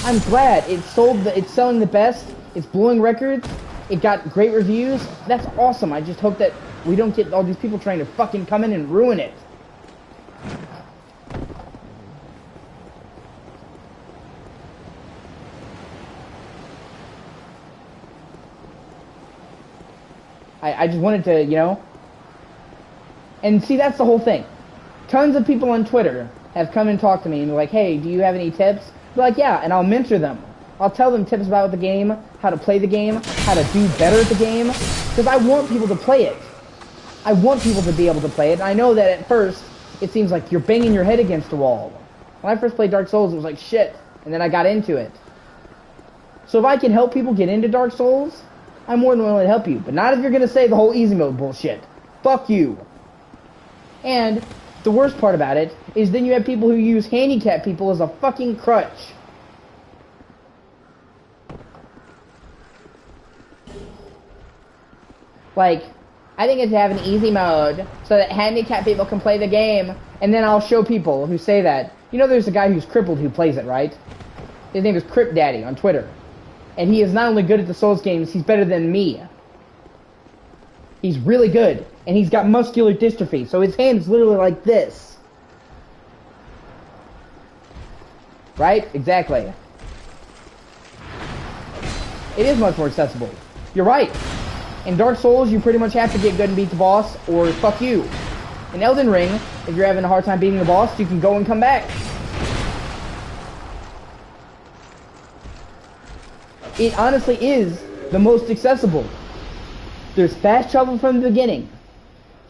I'm glad. It's selling the best. It's blowing records. It got great reviews. That's awesome. I just hope that we don't get all these people trying to fucking come in and ruin it. I just wanted to, you know. And see, that's the whole thing. Tons of people on Twitter have come and talked to me and be like, hey, do you have any tips? I'm like, yeah, and I'll mentor them. I'll tell them tips about the game, how to play the game, how to do better at the game, because I want people to play it. I want people to be able to play it, and I know that at first, it seems like you're banging your head against a wall. When I first played Dark Souls, it was like, shit, and then I got into it. So if I can help people get into Dark Souls, I'm more than willing to help you, but not if you're going to say the whole easy mode bullshit. Fuck you. And the worst part about it is then you have people who use handicapped people as a fucking crutch. Like, I think it's to have an easy mode so that handicapped people can play the game, and then I'll show people who say that. You know there's a guy who's crippled who plays it, right? His name is Crip Daddy on Twitter. And he is not only good at the Souls games, he's better than me. He's really good. And he's got muscular dystrophy, so his hand is literally like this. Right? Exactly. It is much more accessible. You're right. In Dark Souls, you pretty much have to get good and beat the boss, or fuck you. In Elden Ring, if you're having a hard time beating the boss, you can go and come back. It honestly is the most accessible. There's fast travel from the beginning.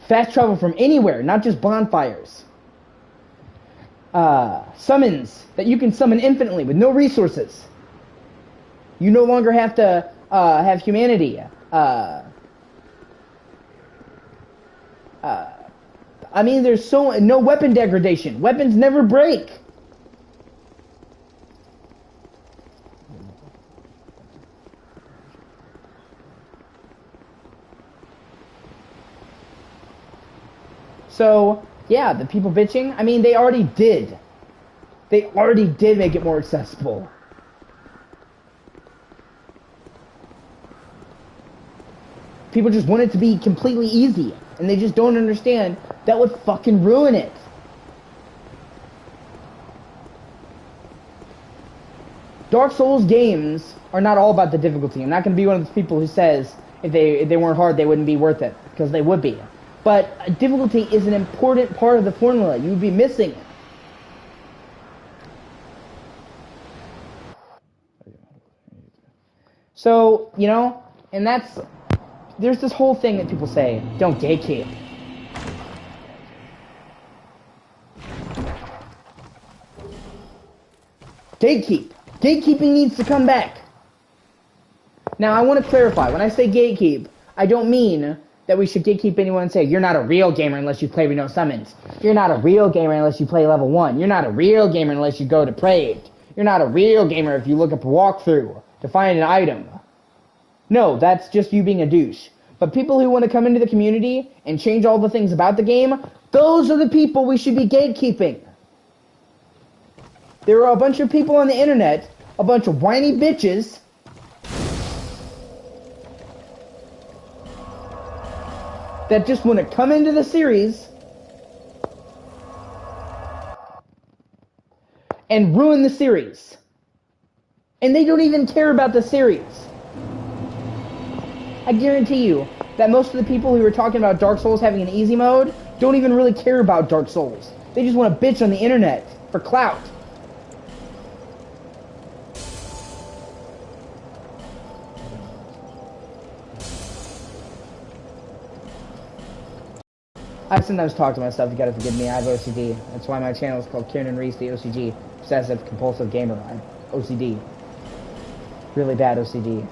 Fast travel from anywhere, not just bonfires. Summons that you can summon infinitely with no resources. You no longer have to have humanity. I mean, there's no weapon degradation. Weapons never break. So, yeah, the people bitching, I mean, they already did. They already did make it more accessible. People just want it to be completely easy, and they just don't understand that would fucking ruin it. Dark Souls games are not all about the difficulty. I'm not going to be one of those people who says if they weren't hard, they wouldn't be worth it, because they would be. But difficulty is an important part of the formula. You would be missing it. So, you know, and there's this whole thing that people say, don't gatekeep. Gatekeep. Gatekeeping needs to come back. Now, I want to clarify. When I say gatekeep, I don't mean that we should gatekeep anyone and say, you're not a real gamer unless you play with no summons. You're not a real gamer unless you play level 1. You're not a real gamer unless you go depraved. You're not a real gamer if you look up a walkthrough to find an item. No, that's just you being a douche. But people who want to come into the community and change all the things about the game, those are the people we should be gatekeeping. There are a bunch of people on the internet, a bunch of whiny bitches, that just want to come into the series and ruin the series. And they don't even care about the series. I guarantee you that most of the people who are talking about Dark Souls having an easy mode don't even really care about Dark Souls. They just want to bitch on the internet for clout. I sometimes talk to myself. You gotta forgive me. I have OCD. That's why my channel is called Kieran Reese, the O.C.G. Obsessive Compulsive Gamer. I have OCD. Really bad OCD.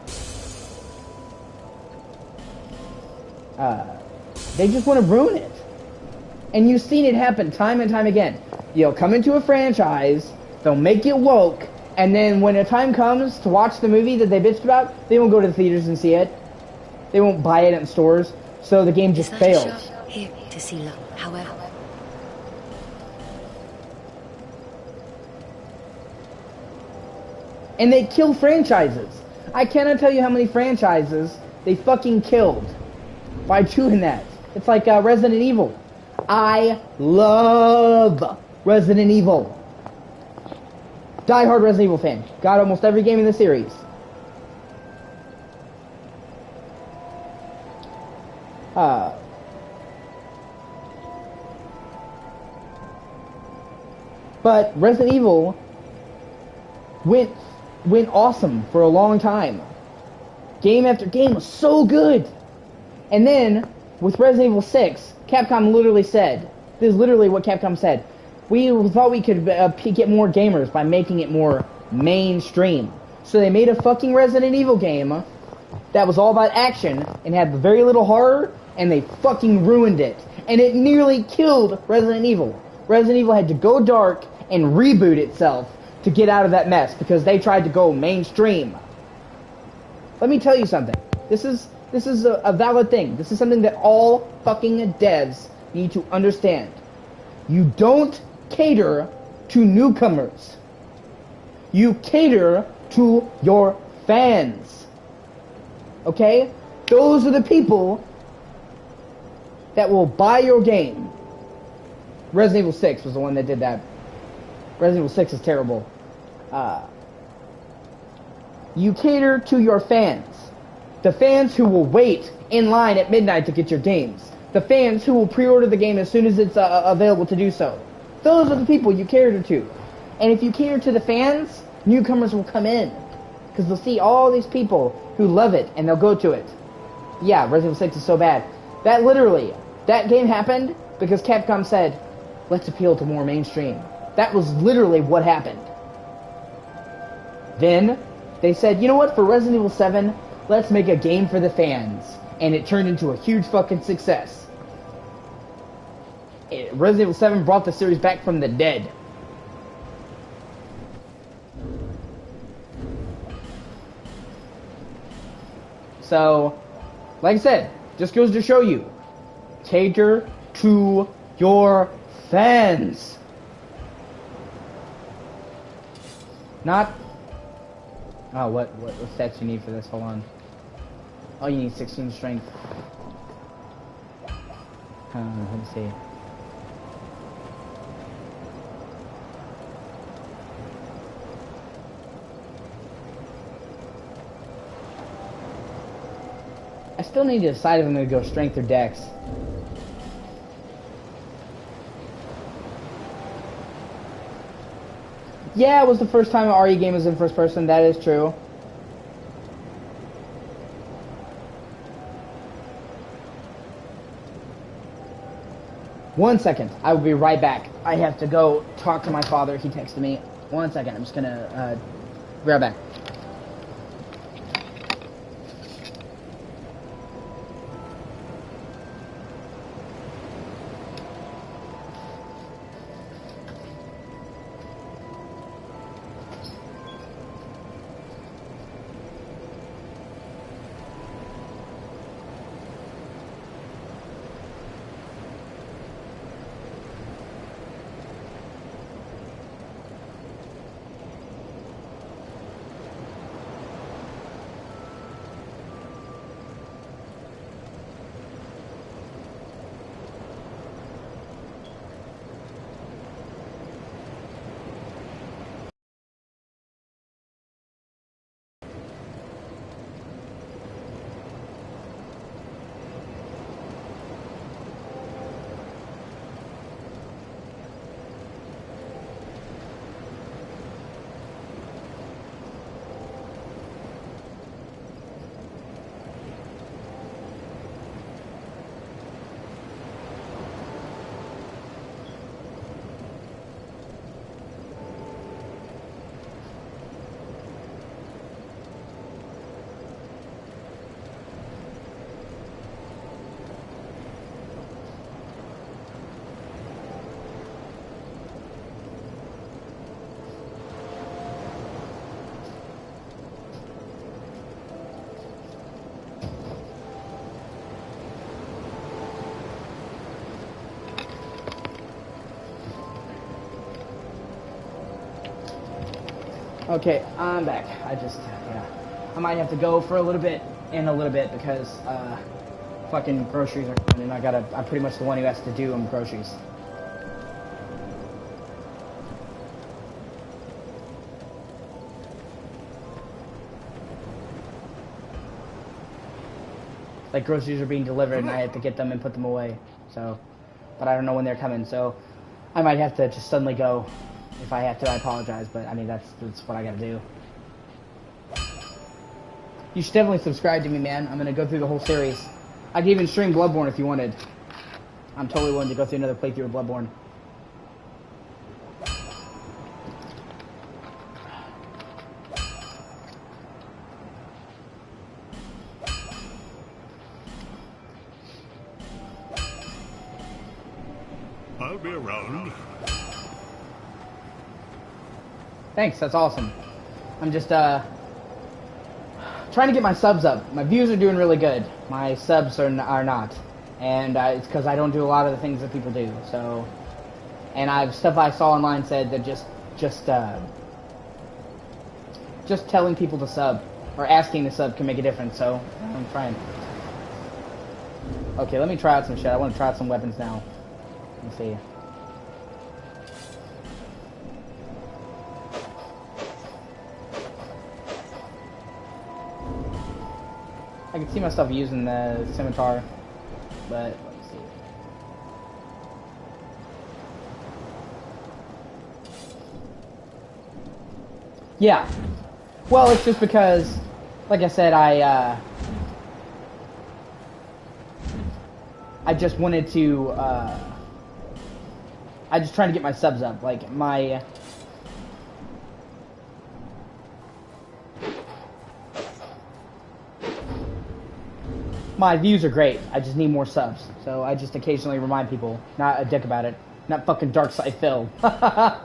They just want to ruin it. And you've seen it happen time and time again. You'll come into a franchise, they'll make it woke, and then when a time comes to watch the movie that they bitched about, they won't go to the theaters and see it. They won't buy it in stores, so the game just fails. Here to see love, however. And they kill franchises. I cannot tell you how many franchises they fucking killed by doing that. It's like Resident Evil. I love Resident Evil. Die-hard Resident Evil fan. Got almost every game in the series. But Resident Evil went awesome for a long time. Game after game was so good. And then, with Resident Evil 6, Capcom literally said, this is literally what Capcom said, we thought we could get more gamers by making it more mainstream. So they made a fucking Resident Evil game that was all about action and had very little horror, and they fucking ruined it. And it nearly killed Resident Evil. Resident Evil had to go dark and reboot itself to get out of that mess because they tried to go mainstream. Let me tell you something. This is a valid thing. This is something that all fucking devs need to understand. You don't cater to newcomers. You cater to your fans. Okay? Those are the people that will buy your game. Resident Evil 6 was the one that did that. Resident Evil 6 is terrible. You cater to your fans. The fans who will wait in line at midnight to get your games. The fans who will pre-order the game as soon as it's available to do so. Those are the people you cater to. And if you cater to the fans, newcomers will come in. Because they'll see all these people who love it, and they'll go to it. Yeah, Resident Evil 6 is so bad. That game happened because Capcom said, let's appeal to more mainstream. That was literally what happened. Then, they said, you know what, for Resident Evil 7, let's make a game for the fans. And it turned into a huge fucking success. Resident Evil 7 brought the series back from the dead. So, like I said, just goes to show you, cater to your fans. Not... Oh, what stats you need for this? Hold on. Oh, you need 16 strength. Let me see. I still need to decide if I'm going to go strength or dex. Yeah, it was the first time an RE game was in first person. That is true. One second. I will be right back. I have to go talk to my father. He texted me. 1 second. I'm just going to be right back. Okay, I'm back. Yeah. I might have to go for a little bit because, fucking groceries are coming and I'm pretty much the one who has to do them groceries. Like, groceries are being delivered and I have to get them and put them away, so, but I don't know when they're coming, so I might have to just suddenly go. If I have to, I apologize, but I mean, that's what I gotta do. You should definitely subscribe to me, man. I'm gonna go through the whole series. I could even stream Bloodborne if you wanted. I'm totally willing to go through another playthrough of Bloodborne. I'll be around. Thanks, that's awesome. I'm just, trying to get my subs up. My views are doing really good. My subs are not. And it's because I don't do a lot of the things that people do, so... And stuff I saw online said that just telling people to sub, or asking to sub can make a difference, so I'm trying. Okay, let me try out some shit. I want to try out some weapons now. Let's see. I can see myself using the scimitar, but let me see. Yeah. Well, it's just because, like I said, I just wanted to, I just trying to get my subs up. Like, my views are great. I just need more subs. So I just occasionally remind people, not a dick about it. Not fucking Dark Side Phil. Yeah,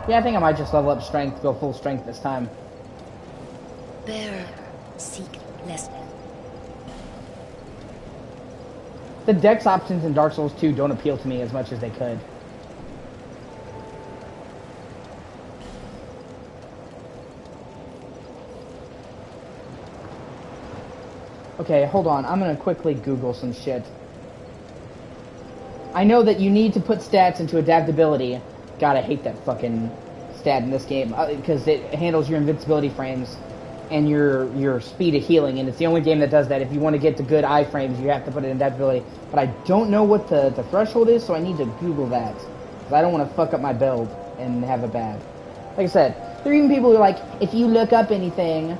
I think I might just level up strength, go full strength this time. Bearer, seek less. The dex options in Dark Souls 2 don't appeal to me as much as they could. Okay, hold on. I'm gonna quickly Google some shit. I know that you need to put stats into adaptability. God, I hate that fucking stat in this game because it handles your invincibility frames and your speed of healing, and it's the only game that does that. If you want to get to good iframes, you have to put it in adaptability. But I don't know what the threshold is, so I need to Google that because I don't want to fuck up my build and have it bad. Like I said, there are even people who are like, if you look up anything.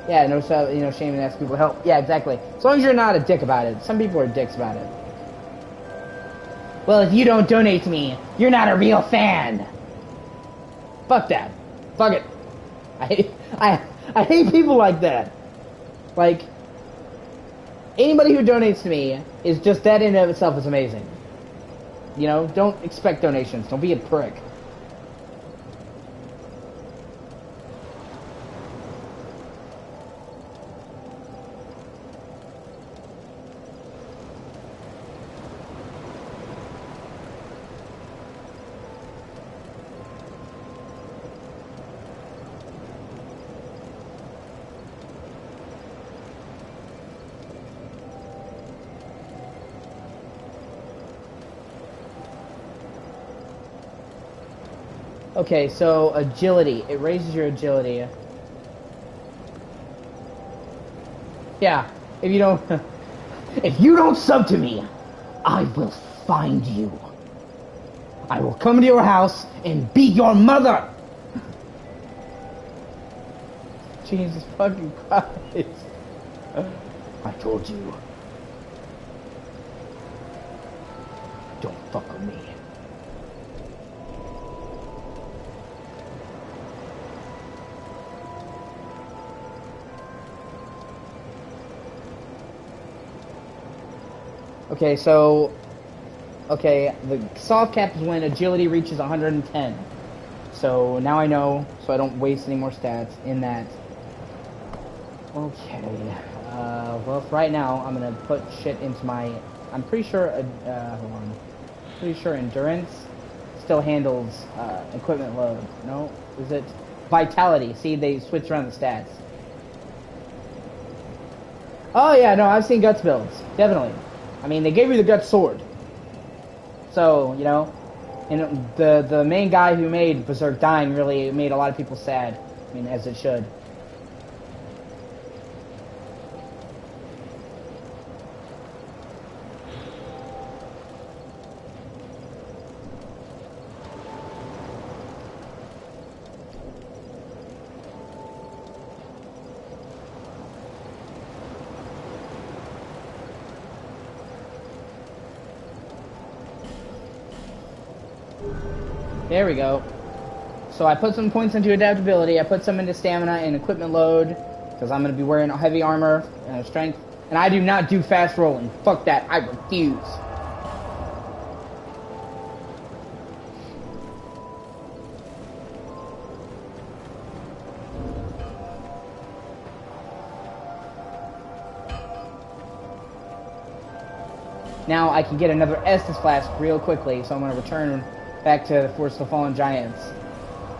Yeah, no, so, you know, shame and ask people help. Yeah, exactly. As long as you're not a dick about it. Some people are dicks about it. Well, if you don't donate to me, you're not a real fan. Fuck that. Fuck it. I hate people like that. Like, anybody who donates to me is just, that in and of itself is amazing. You know, don't expect donations. Don't be a prick. Okay, so agility. It raises your agility. Yeah, if you don't... if you don't sub to me, I will find you. I will come to your house and beat your mother! Jesus fucking Christ. I told you. Don't fuck with me. Okay, so... Okay, the soft cap is when agility reaches 110. So now I know, so I don't waste any more stats in that. Okay, well, for right now, I'm gonna put shit into my... I'm pretty sure, hold on. Pretty sure endurance still handles equipment load. No, is it vitality? See, they switch around the stats. Oh yeah, no, I've seen guts builds, definitely. I mean, they gave you the guts sword, so you know, and the main guy who made Berserk dying really made a lot of people sad. I mean, as it should. There we go. So I put some points into adaptability. I put some into stamina and equipment load because I'm going to be wearing heavy armor and strength. And I do not do fast rolling. Fuck that. I refuse. Now I can get another Estus Flask real quickly, so I'm going to return back to the Force of the Fallen Giants.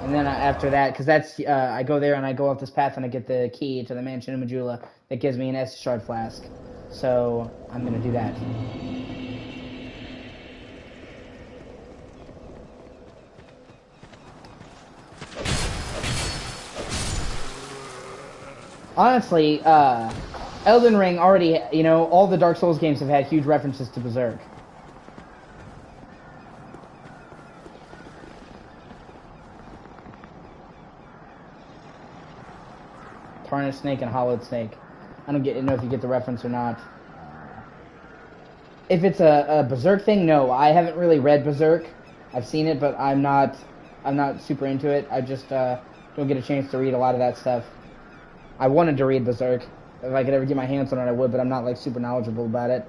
And then after that, because that's, I go there and I go up this path and I get the key to the Mansion of Majula that gives me an Estus Shard Flask. So I'm going to do that. Honestly, Elden Ring already, you know, all the Dark Souls games have had huge references to Berserk. Tarnished Snake and Hollowed Snake. I don't know if you get the reference or not. If it's a Berserk thing, no. I haven't really read Berserk. I've seen it, but I'm not super into it. I just don't get a chance to read a lot of that stuff. I wanted to read Berserk. If I could ever get my hands on it, I would, but I'm not like super knowledgeable about it.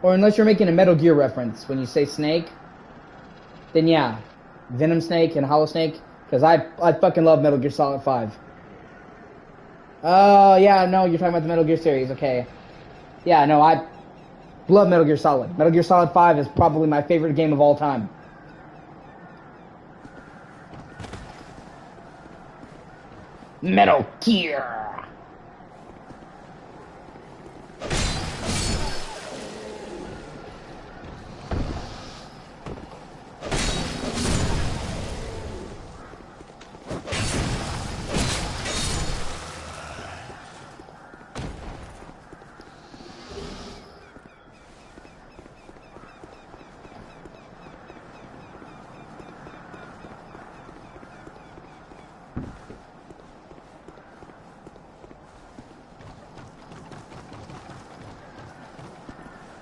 Or unless you're making a Metal Gear reference when you say Snake, then yeah, Venom Snake and Hollow Snake, because I fucking love Metal Gear Solid 5. Oh yeah, no, you're talking about the Metal Gear series, okay. Yeah, no, I love Metal Gear Solid. Metal Gear Solid 5 is probably my favorite game of all time. Metal Gear!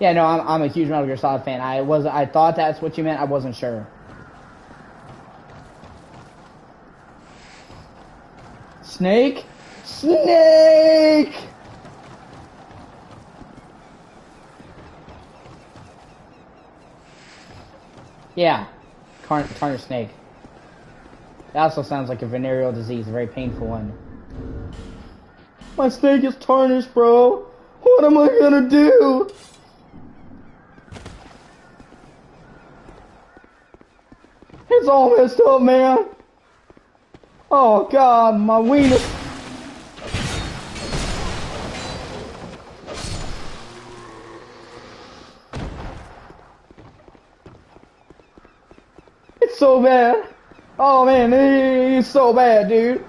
Yeah, no, I'm a huge Metal Gear Solid fan. I thought that's what you meant. I wasn't sure. Snake? Snake! Yeah, tarnished snake. That also sounds like a venereal disease, a very painful one. My snake is tarnished, bro. What am I gonna do? It's all messed up, man. Oh, God, my wiener. It's so bad. Oh, man, it's so bad, dude.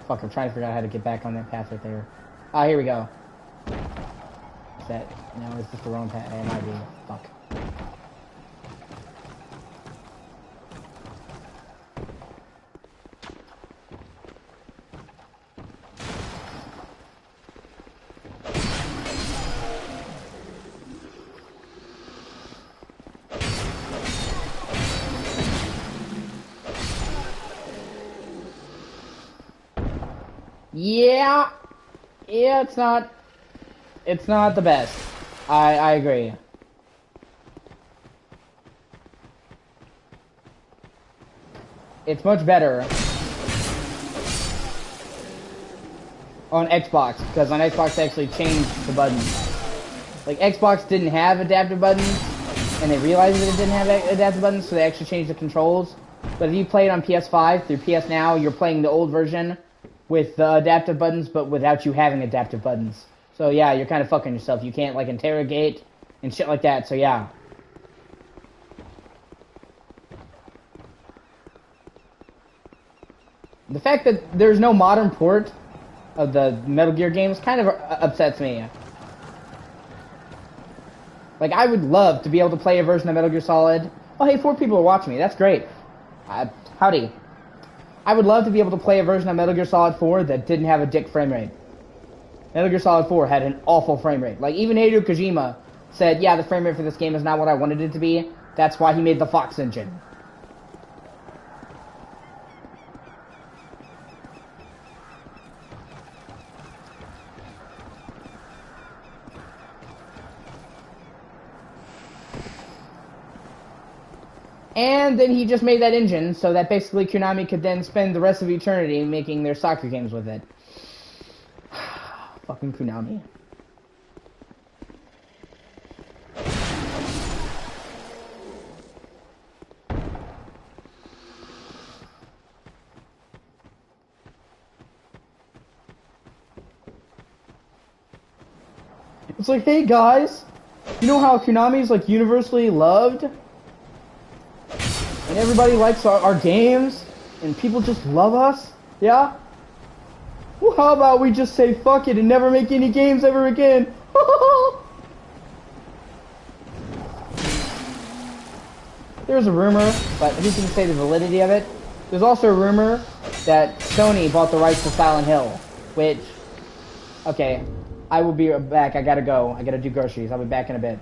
Fuck, I'm trying to figure out how to get back on that path right there. Ah, here we go. Is that... No, is this the wrong path? It might be. Fuck. Yeah, yeah, it's not the best. I agree. It's much better on Xbox, because on Xbox they actually changed the buttons. Like, Xbox didn't have adaptive buttons, and they realized that it didn't have adaptive buttons, so they actually changed the controls. But if you play it on PS5 through PS Now, you're playing the old version with the adaptive buttons, but without you having adaptive buttons. So yeah, you're kind of fucking yourself. You can't, like, interrogate and shit like that, so yeah. The fact that there's no modern port of the Metal Gear games kind of upsets me. Like, I would love to be able to play a version of Metal Gear Solid. Oh, hey, 4 people are watching me. That's great. Howdy. I would love to be able to play a version of Metal Gear Solid 4 that didn't have a dick frame rate. Metal Gear Solid 4 had an awful frame rate. Like, even Hideo Kojima said, yeah, the frame rate for this game is not what I wanted it to be. That's why he made the Fox engine. And then he just made that engine so that basically Konami could then spend the rest of eternity making their soccer games with it. Fucking Konami. It's like, hey guys, you know how Konami's like universally loved? And everybody likes our games, and people just love us, yeah? Well, how about we just say fuck it and never make any games ever again? There's a rumor, but who can say the validity of it? There's also a rumor that Sony bought the rights to Silent Hill, which, okay, I will be back. I gotta go. I gotta do groceries. I'll be back in a bit.